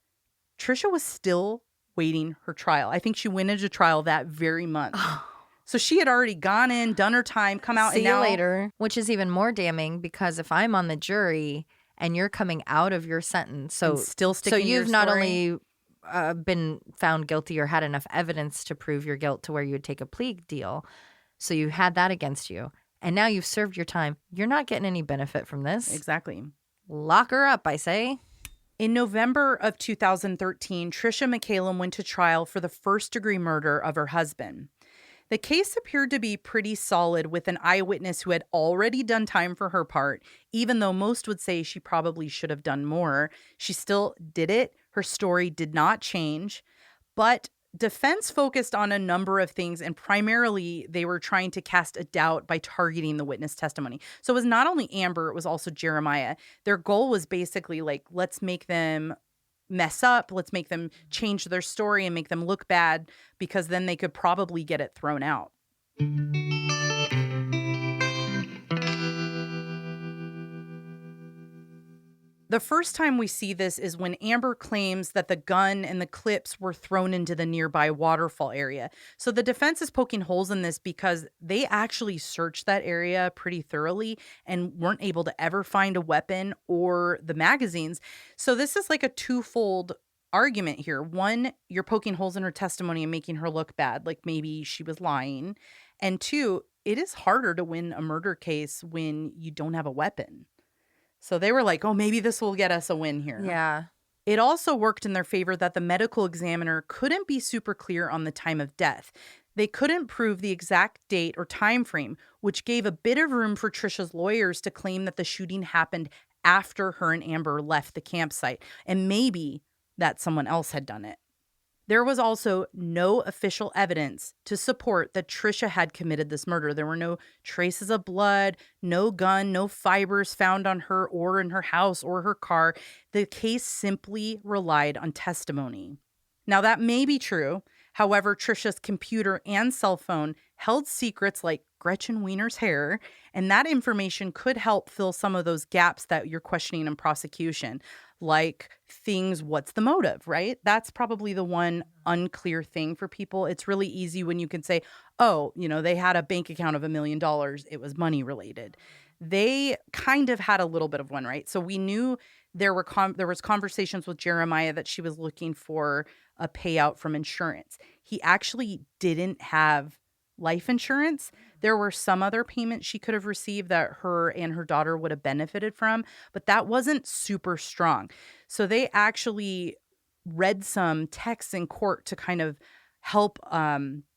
Trisha was still waiting her trial. I think she went into trial that very month. So she had already gone in, done her time, come out, See and you now later, which is even more damning because if I'm on the jury and you're coming out of your sentence, so and still so sticking to your you've not story. only been found guilty or had enough evidence to prove your guilt to where you would take a plea deal, so you had that against you, and now you've served your time. You're not getting any benefit from this. Exactly. Lock her up, I say. In November of 2013, Trisha Mccallum went to trial for the first-degree murder of her husband. The case appeared to be pretty solid with an eyewitness who had already done time for her part, even though most would say she probably should have done more. She still did it. Her story did not change. But defense focused on a number of things, and primarily they were trying to cast a doubt by targeting the witness testimony. So it was not only Amber, it was also Jeremiah. Their goal was basically like, let's make them mess up. Let's make them change their story and make them look bad, because then they could probably get it thrown out. The first time we see this is when Amber claims that the gun and the clips were thrown into the nearby waterfall area. So the defense is poking holes in this because they actually searched that area pretty thoroughly and weren't able to ever find a weapon or the magazines. So this is like a twofold argument here. One, you're poking holes in her testimony and making her look bad, like maybe she was lying. And two, it is harder to win a murder case when you don't have a weapon. So they were like, oh, maybe this will get us a win here. Yeah. It also worked in their favor that the medical examiner couldn't be super clear on the time of death. They couldn't prove the exact date or time frame, which gave a bit of room for Trisha's lawyers to claim that the shooting happened after her and Amber left the campsite, and maybe that someone else had done it. There was also no official evidence to support that Trisha had committed this murder. There were no traces of blood, no gun, no fibers found on her or in her house or her car. The case simply relied on testimony. Now, that may be true. However, Trisha's computer and cell phone held secrets like Gretchen Wiener's hair, and that information could help fill some of those gaps that you're questioning in prosecution. Like things, what's the motive, right? That's probably the one unclear thing for people. It's really easy when you can say, oh, they had a bank account of $1 million. It was money related. They kind of had a little bit of one, right? So we knew there was conversations with Jeremiah that she was looking for a payout from insurance. He actually didn't have life insurance. There were some other payments she could have received that her and her daughter would have benefited from, but that wasn't super strong. So they actually read some texts in court to kind of help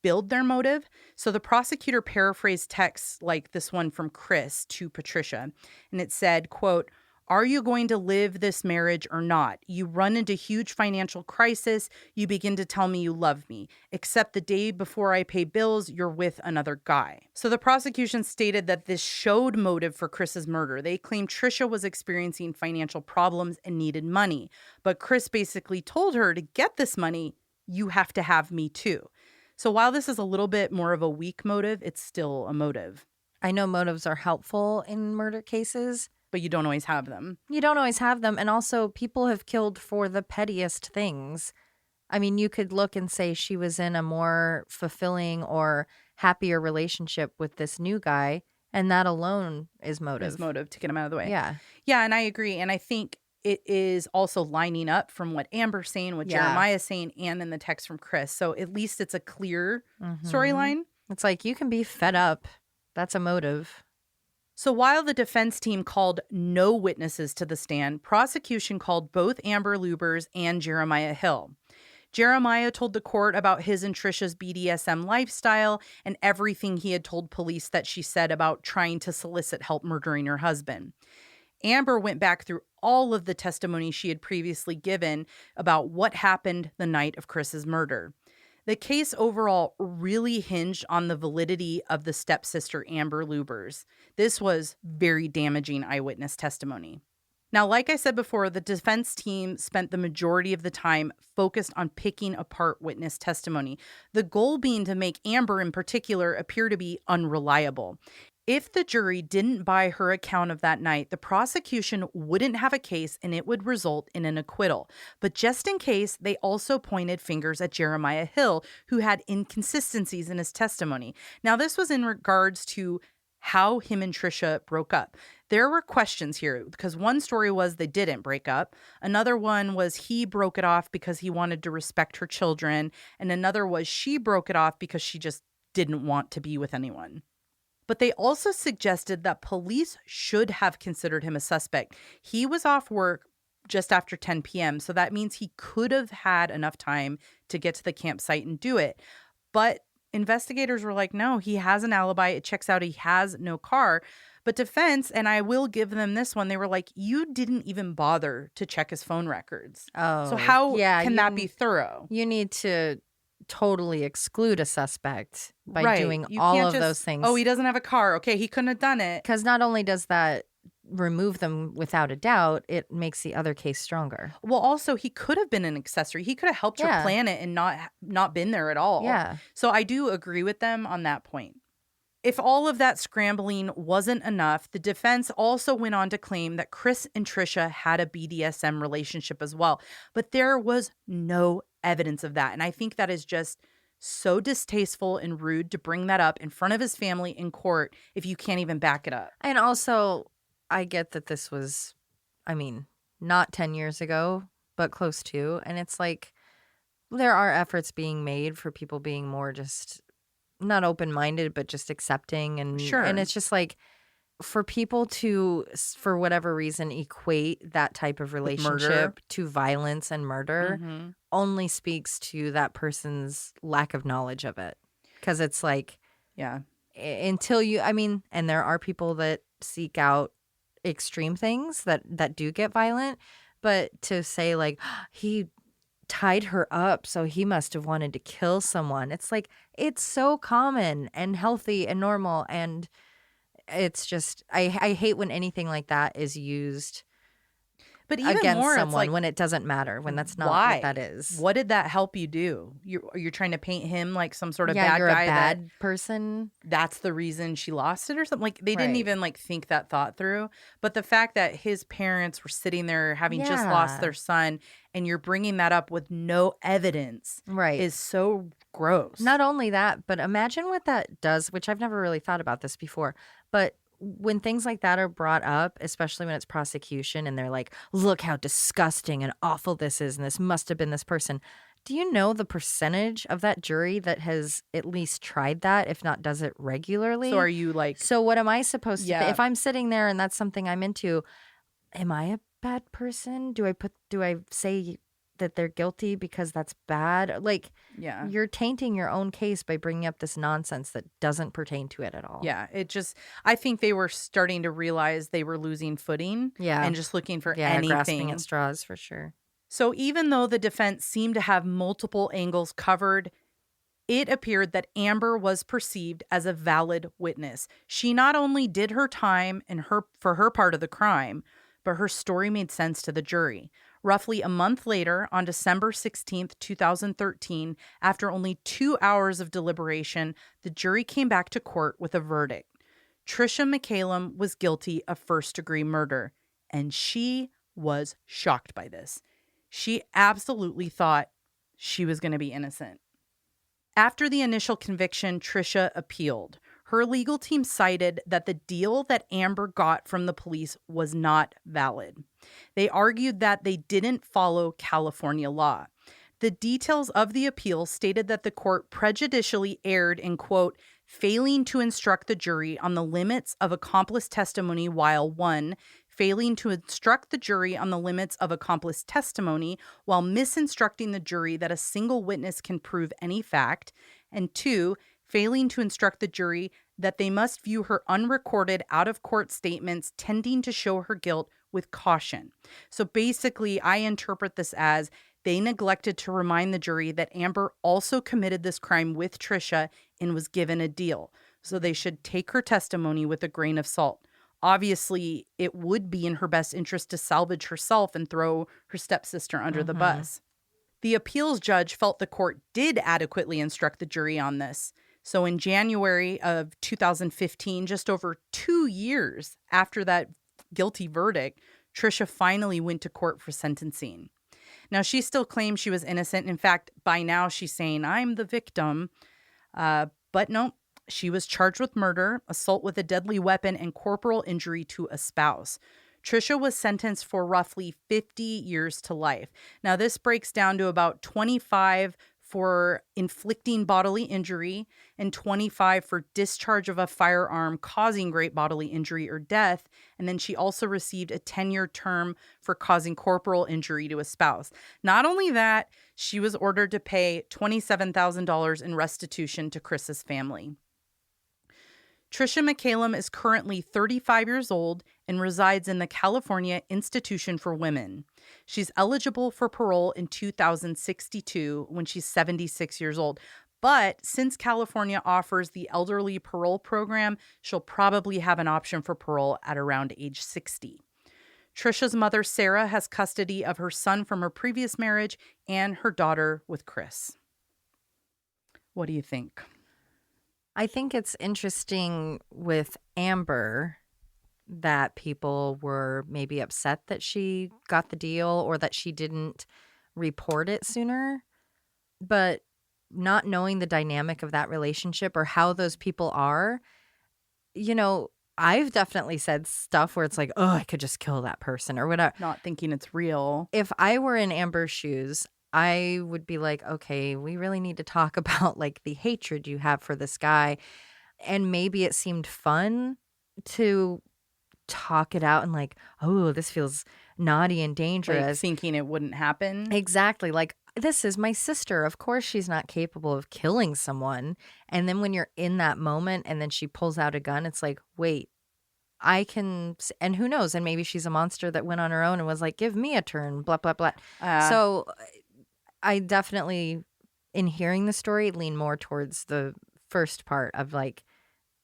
build their motive. So the prosecutor paraphrased texts like this one from Chris to Patricia, and it said, quote, "Are you going to live this marriage or not? You run into huge financial crisis. You begin to tell me you love me. Except the day before I pay bills, you're with another guy." So the prosecution stated that this showed motive for Chris's murder. They claimed Trisha was experiencing financial problems and needed money. But Chris basically told her, to get this money, you have to have me too. So while this is a little bit more of a weak motive, it's still a motive. I know motives are helpful in murder cases, but you don't always have them. You don't always have them. And also, people have killed for the pettiest things. I mean, you could look and say she was in a more fulfilling or happier relationship with this new guy, and that alone is motive. Is motive to get him out of the way. Yeah. Yeah, and I agree. And I think it is also lining up from what Amber's saying, what Jeremiah's saying, and in the text from Chris. So at least it's a clear storyline. It's like, you can be fed up. That's a motive. So while the defense team called no witnesses to the stand, prosecution called both Amber Lubers and Jeremiah Hill. Jeremiah told the court about his and Trisha's BDSM lifestyle and everything he had told police that she said about trying to solicit help murdering her husband. Amber went back through all of the testimony she had previously given about what happened the night of Chris's murder. The case overall really hinged on the validity of the stepsister Amber Lubers. This was very damaging eyewitness testimony. Now, like I said before, the defense team spent the majority of the time focused on picking apart witness testimony, the goal being to make Amber in particular appear to be unreliable. If the jury didn't buy her account of that night, the prosecution wouldn't have a case and it would result in an acquittal. But just in case, they also pointed fingers at Jeremiah Hill, who had inconsistencies in his testimony. Now, this was in regards to how him and Trisha broke up. There were questions here because one story was they didn't break up. Another one was he broke it off because he wanted to respect her children. And another was she broke it off because she just didn't want to be with anyone. But they also suggested that police should have considered him a suspect. He was off work just after 10 p.m., so that means he could have had enough time to get to the campsite and do it. But investigators were like, no, he has an alibi. It checks out. He has no car. But defense, and I will give them this one, they were like, you didn't even bother to check his phone records. Oh, so how yeah, can that be thorough? You need to totally exclude a suspect by Right. doing You all can't of just, those things. Oh, he doesn't have a car. Okay, he couldn't have done it. Because not only does that remove them without a doubt, it makes the other case stronger. Well, also, he could have been an accessory. He could have helped her Yeah. plan it and not been there at all. Yeah. So I do agree with them on that point. If all of that scrambling wasn't enough, the defense also went on to claim that Chris and Trisha had a BDSM relationship as well. But there was no evidence of that. And I think that is just so distasteful and rude to bring that up in front of his family in court if you can't even back it up. And also, I get that this was, not 10 years ago, but close to. And it's like there are efforts being made for people being more just not open-minded, but just accepting. And Sure. And it's just like for people to, for whatever reason, equate that type of murder. relationship to violence and murder Mhm. only speaks to that person's lack of knowledge of it. Because it's like, Yeah. until you, and there are people that seek out extreme things that do get violent, but to say like he tied her up so he must have wanted to kill someone, it's like it's so common and healthy and normal, and it's just I hate when anything like that is used But even against more, it's someone like, when it doesn't matter, when that's not why? what that is. What did that help you do? You're trying to paint him like some sort of Yeah, bad you're guy a that bad person. that's the reason she lost it or something. Like they didn't Right. even like think that thought through. But the fact that his parents were sitting there having just lost Yeah. their son and you're bringing that up with no evidence Right. is so gross. Not only that, but imagine what that does, which I've never really thought about this before, but when things like that are brought up, especially when it's prosecution and they're like, look how disgusting and awful this is, and this must have been this person. Do you know the percentage of that jury that has at least tried that, if not does it regularly? So are you like, So what am I supposed to Yeah. if I'm sitting there and that's something I'm into, am I a bad person? Do I say that they're guilty because that's bad? Like, yeah. you're tainting your own case by bringing up this nonsense that doesn't pertain to it at all. Yeah, I think they were starting to realize they were losing footing Yeah. and just looking for Yeah, grasping anything. at straws for sure. So even though the defense seemed to have multiple angles covered, it appeared that Amber was perceived as a valid witness. She not only did her time for her part of the crime, but her story made sense to the jury. Roughly a month later, on December 16th, 2013, after only 2 hours of deliberation, the jury came back to court with a verdict. Trisha Mccallum was guilty of first-degree murder, and she was shocked by this. She absolutely thought she was going to be innocent. After the initial conviction, Trisha appealed. Her legal team cited that the deal that Amber got from the police was not valid. They argued that they didn't follow California law. The details of the appeal stated that the court prejudicially erred in, quote, failing to instruct the jury on the limits of accomplice testimony while, 1, failing to instruct the jury on the limits of accomplice testimony while misinstructing the jury that a single witness can prove any fact, and 2, failing to instruct the jury that they must view her unrecorded out-of-court statements tending to show her guilt with caution. So basically, I interpret this as they neglected to remind the jury that Amber also committed this crime with Trisha and was given a deal. So they should take her testimony with a grain of salt. obviously it would be in her best interest to salvage herself and throw her stepsister under the bus. The appeals judge felt the court did adequately instruct the jury on this. So in January of 2015, just over 2 years after that guilty verdict, Trisha finally went to court for sentencing. Now, she still claims she was innocent. In fact, by now she's saying, I'm the victim. But no, she was charged with murder, assault with a deadly weapon, and corporal injury to a spouse. Trisha was sentenced for roughly 50 years to life. Now, this breaks down to about 25 for inflicting bodily injury and 25 for discharge of a firearm causing great bodily injury or death. And then she also received a 10-year term for causing corporal injury to a spouse. Not only that, she was ordered to pay $27,000 in restitution to Chris's family. Trisha Mccallum is currently 35 years old and resides in the California Institution for Women. She's eligible for parole in 2062 when she's 76 years old. But since California offers the elderly parole program, she'll probably have an option for parole at around age 60. Trisha's mother, Sarah, has custody of her son from her previous marriage and her daughter with Chris. What do you think? I think it's interesting with Amber that people were maybe upset that she got the deal or that she didn't report it sooner. But not knowing the dynamic of that relationship or how those people are, you know, I've definitely said stuff where it's like, oh, I could just kill that person or whatever. Not thinking it's real. If I were in Amber's shoes, I would be like, okay, we really need to talk about like the hatred you have for this guy. And maybe it seemed fun to talk it out and like, oh, this feels naughty and dangerous. Like thinking it wouldn't happen. Exactly. Like, this is my sister. Of course she's not capable of killing someone. And then when you're in that moment and then she pulls out a gun, it's like, wait, I can, and who knows? And maybe she's a monster that went on her own and was like, give me a turn, blah, blah, blah. So I definitely, in hearing the story, lean more towards the first part of like,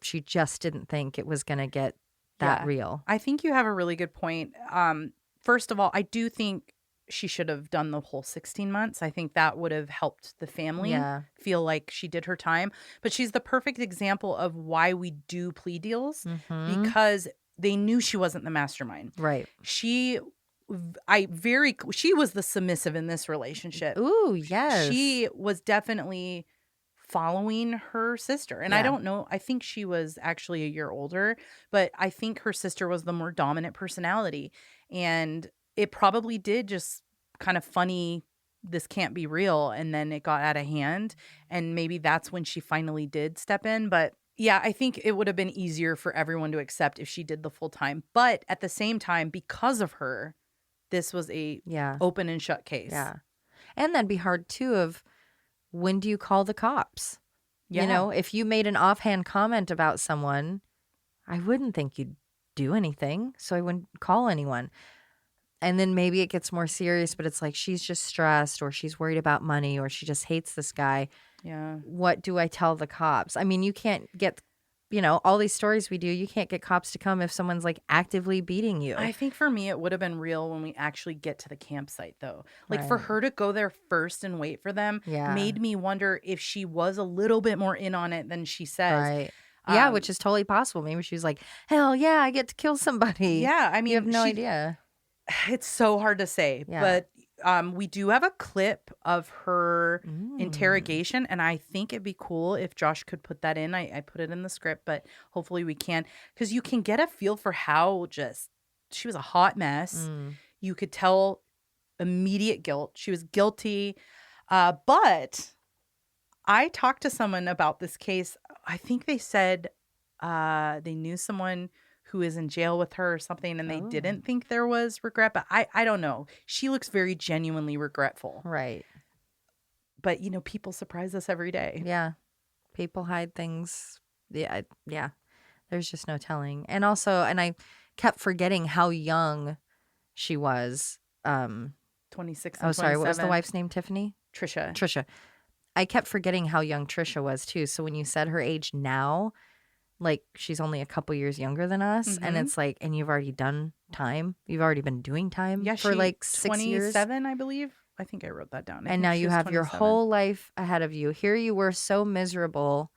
she just didn't think it was going to get that real. I think you have a really good point. First of all, I do think she should have done the whole 16 months. I think that would have helped the family feel like she did her time. But she's the perfect example of why we do plea deals, because they knew she wasn't the mastermind. Right. She was the submissive in this relationship. Ooh, yes. She was definitely following her sister. And I don't know, I think she was actually a year older, but I think her sister was the more dominant personality. And it probably did just kind of funny, this can't be real. And then it got out of hand. And maybe that's when she finally did step in. But yeah, I think it would have been easier for everyone to accept if she did the full time. But at the same time, because of her, this was a open and shut case. Yeah. And that'd be hard too of, when do you call the cops? Yeah. You know, if you made an offhand comment about someone, I wouldn't think you'd do anything. So I wouldn't call anyone. And then maybe it gets more serious, but it's like she's just stressed or she's worried about money or she just hates this guy. Yeah. What do I tell the cops? I mean, you can't get, you know, all these stories we do, you can't get cops to come if someone's like actively beating you. I think for me, it would have been real when we actually get to the campsite, though. Like for her to go there first and wait for them made me wonder if she was a little bit more in on it than she says. Right. Yeah, which is totally possible. Maybe she was like, hell yeah, I get to kill somebody. Yeah. I mean, you have no idea. It's so hard to say, but we do have a clip of her interrogation, and I think it'd be cool if Josh could put that in. I put it in the script, but hopefully we can, because you can get a feel for how just she was a hot mess. You could tell immediate guilt. She was guilty, but I talked to someone about this case. I think they said they knew someone who is in jail with her or something, and they didn't think there was regret. But I don't know. She looks very genuinely regretful. Right. But, you know, people surprise us every day. Yeah. People hide things. Yeah. There's just no telling. And also, and I kept forgetting how young she was. 26 and sorry. 27. What was the wife's name? Tiffany? Trisha. I kept forgetting how young Trisha was, too. So when you said her age now, like she's only a couple years younger than us. And Mhm. it's like, and you've already done time. You've already been doing time Yeah, for she like 6 years. 27, I believe. I think I wrote that down. I And think now she you was have your 27. whole life ahead of you. Here you were so miserable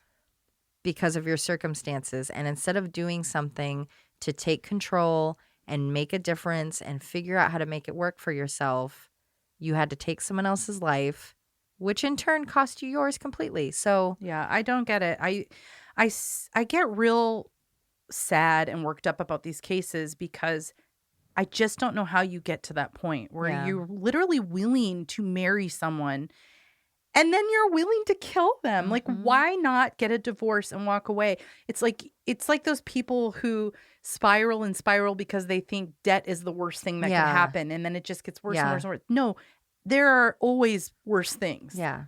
because of your circumstances. And instead of doing something to take control and make a difference and figure out how to make it work for yourself, you had to take someone else's life, which in turn cost you yours completely. So Yeah, I don't get it. I get real sad and worked up about these cases because I just don't know how you get to that point where Yeah. you're literally willing to marry someone and then you're willing to kill them. Like, Mhm. why not get a divorce and walk away? It's like those people who spiral and spiral because they think debt is the worst thing that Yeah. can happen, and then it just gets worse and Yeah. worse and worse. No, there are always worse things. yeah.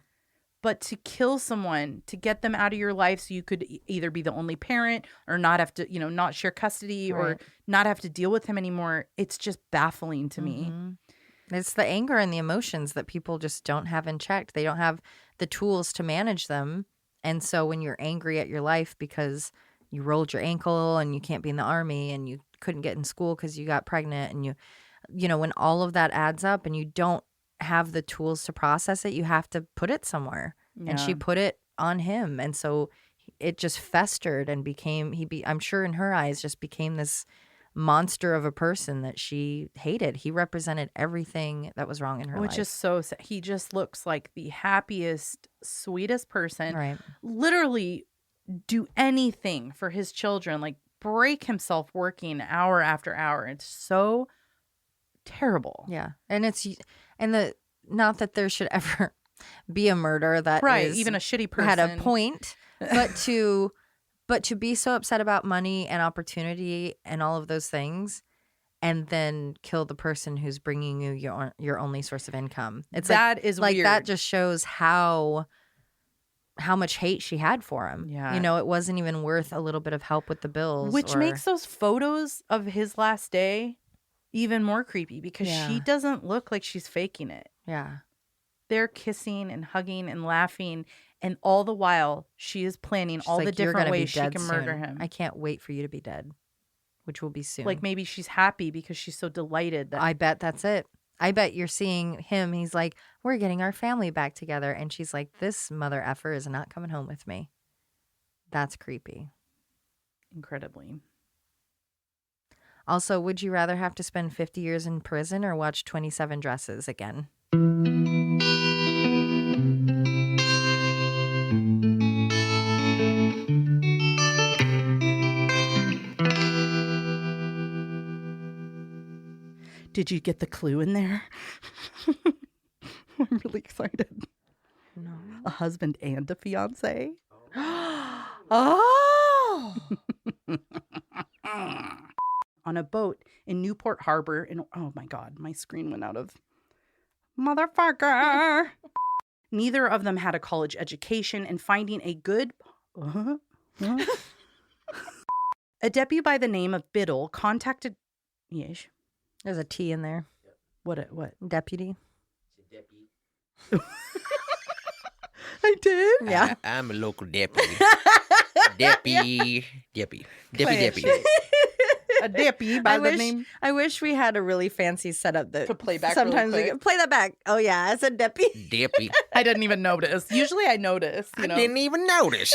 But to kill someone, to get them out of your life so you could either be the only parent or not have to, not share custody or Right. not have to deal with him anymore, it's just baffling to me. Mhm. It's the anger and the emotions that people just don't have in check. They don't have the tools to manage them. And so when you're angry at your life because you rolled your ankle and you can't be in the army and you couldn't get in school because you got pregnant and when all of that adds up and you don't have the tools to process it, you have to put it somewhere. And she Yeah. put it on him. And so it just festered and became, I'm sure in her eyes, just became this monster of a person that she hated. He represented everything that was wrong in her Which life. is so sad. He just looks like the happiest, sweetest person. Right. Literally do anything for his children, like break himself working hour after hour. It's so terrible. Yeah. And not that there should ever be a murder that Right. is- Even a shitty person. had a point, but to be so upset about money and opportunity and all of those things and then kill the person who's bringing you your only source of income. It's That is like weird. that just shows how much hate she had for him. Yeah. It wasn't even worth a little bit of help with the bills. Which or- makes those photos of his last day even more creepy because Yeah. she doesn't look like she's faking it. Yeah. They're kissing and hugging and laughing. And all the while, she is planning She's all the like, "You're different gonna be ways she dead can murder soon. him. I can't wait for you to be dead," which will be soon. Like maybe she's happy because she's so delighted that I bet that's it. I bet you're seeing him. He's like, "We're getting our family back together." And she's like, "This mother effer is not coming home with me." That's creepy. incredibly. Also, would you rather have to spend 50 years in prison or watch 27 Dresses again? Did you get the clue in there? I'm really excited. No. A husband and a fiance. Oh! On a boat in Newport Harbor. Oh my God, my screen went out of motherfucker. Neither of them had a college education, and finding a good. A deputy by the name of Biddle contacted. Yes. There's a T in there. What? Deputy. I did? Yeah. I'm a local deputy. Deputy. A deputy by I the name. wish we had a really fancy setup that To play back really Sometimes we quick. can play that back. Oh yeah, it's a deputy. Deputy. I didn't even notice. Usually I notice. I didn't even notice.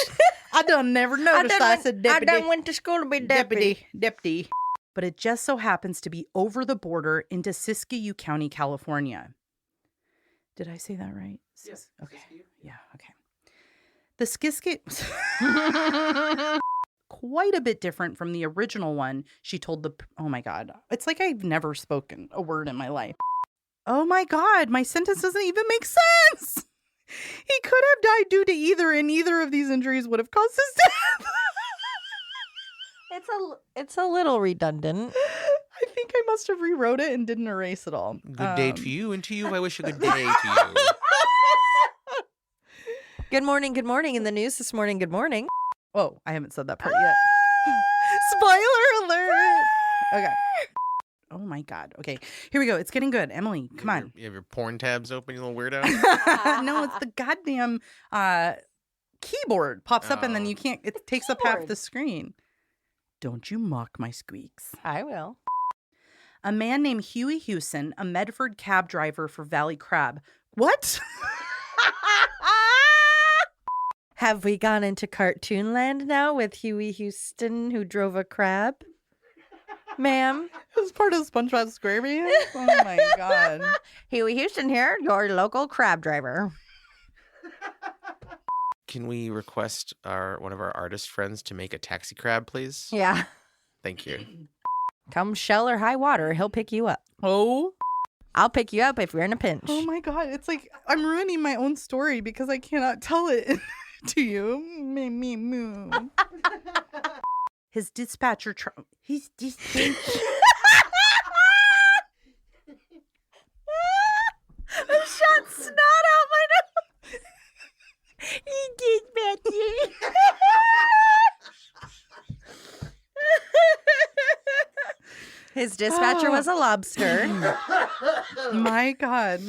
I done never noticed. I said deputy. went to school to be Deputy. But it just so happens to be over the border into Siskiyou County, California. Did I say that right? Yes. Okay. Yeah, okay. The Siskiyou... Quite a bit different from the original one. She told the... Oh my God. It's like I've never spoken a word in my life. Oh my God. My sentence doesn't even make sense. He could have died due to either, and either of these injuries would have caused his death. It's a little redundant. I think I must have rewrote it and didn't erase it all. Good day to you, and to you I wish a good day to you. Good morning. In the news this morning. Good morning. Oh, I haven't said that part yet. Spoiler alert. Okay. Oh my God. Okay. Here we go. It's getting good. Emily, come on. You have your porn tabs open, you little weirdo? No, it's the goddamn keyboard pops up and then Oh. you can't, it takes up half keyboard. the screen. Don't you mock my squeaks. I will. A man named Huey Hewson, a Medford cab driver for Valley Crab. What? Have we gone into cartoon land now with Huey Houston who drove a crab? Ma'am? It was part of SpongeBob SquarePants? Oh my God. Huey Houston here, your local crab driver. Can we request one of our artist friends to make a taxi crab, please? Yeah. Thank you. Come shell or high water, he'll pick you up. Oh. I'll pick you up if you're in a pinch. Oh my God. It's like I'm ruining my own story because I cannot tell it to you. Me, moo. His dispatcher. He's dispatcher. I shot snot out my nose. He dispatcher. His dispatcher was a lobster. My God.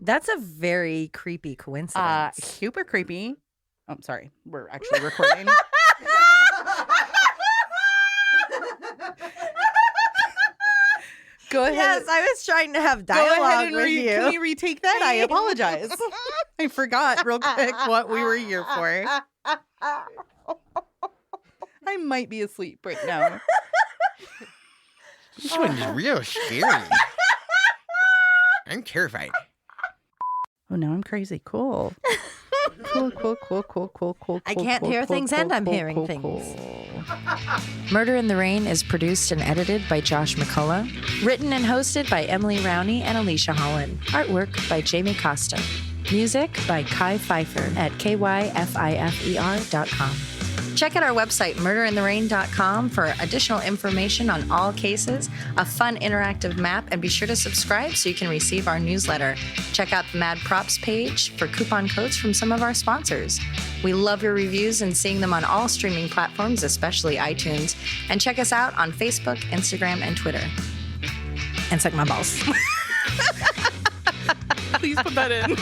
That's a very creepy coincidence. Super creepy. Oh, I'm sorry. We're actually recording. Go ahead. Yes, I was trying to have Go ahead dialogue and with you. Can you retake that? I apologize. I forgot real quick what we were here for. I might be asleep right now. This one's real scary. I'm terrified. Oh, now I'm crazy. Cool. Cool. I can't hear things and I'm hearing things. Murder in the Rain is produced and edited by Josh McCullough. Written and hosted by Emily Rowney and Alicia Holland. Artwork by Jamie Costa. Music by Kai Pfeiffer at kyfifer.com. Check out our website, murderintherain.com, for additional information on all cases, a fun interactive map, and be sure to subscribe so you can receive our newsletter. Check out the Mad Props page for coupon codes from some of our sponsors. We love your reviews and seeing them on all streaming platforms, especially iTunes. And check us out on Facebook, Instagram, and Twitter. And suck my balls. Please put that in.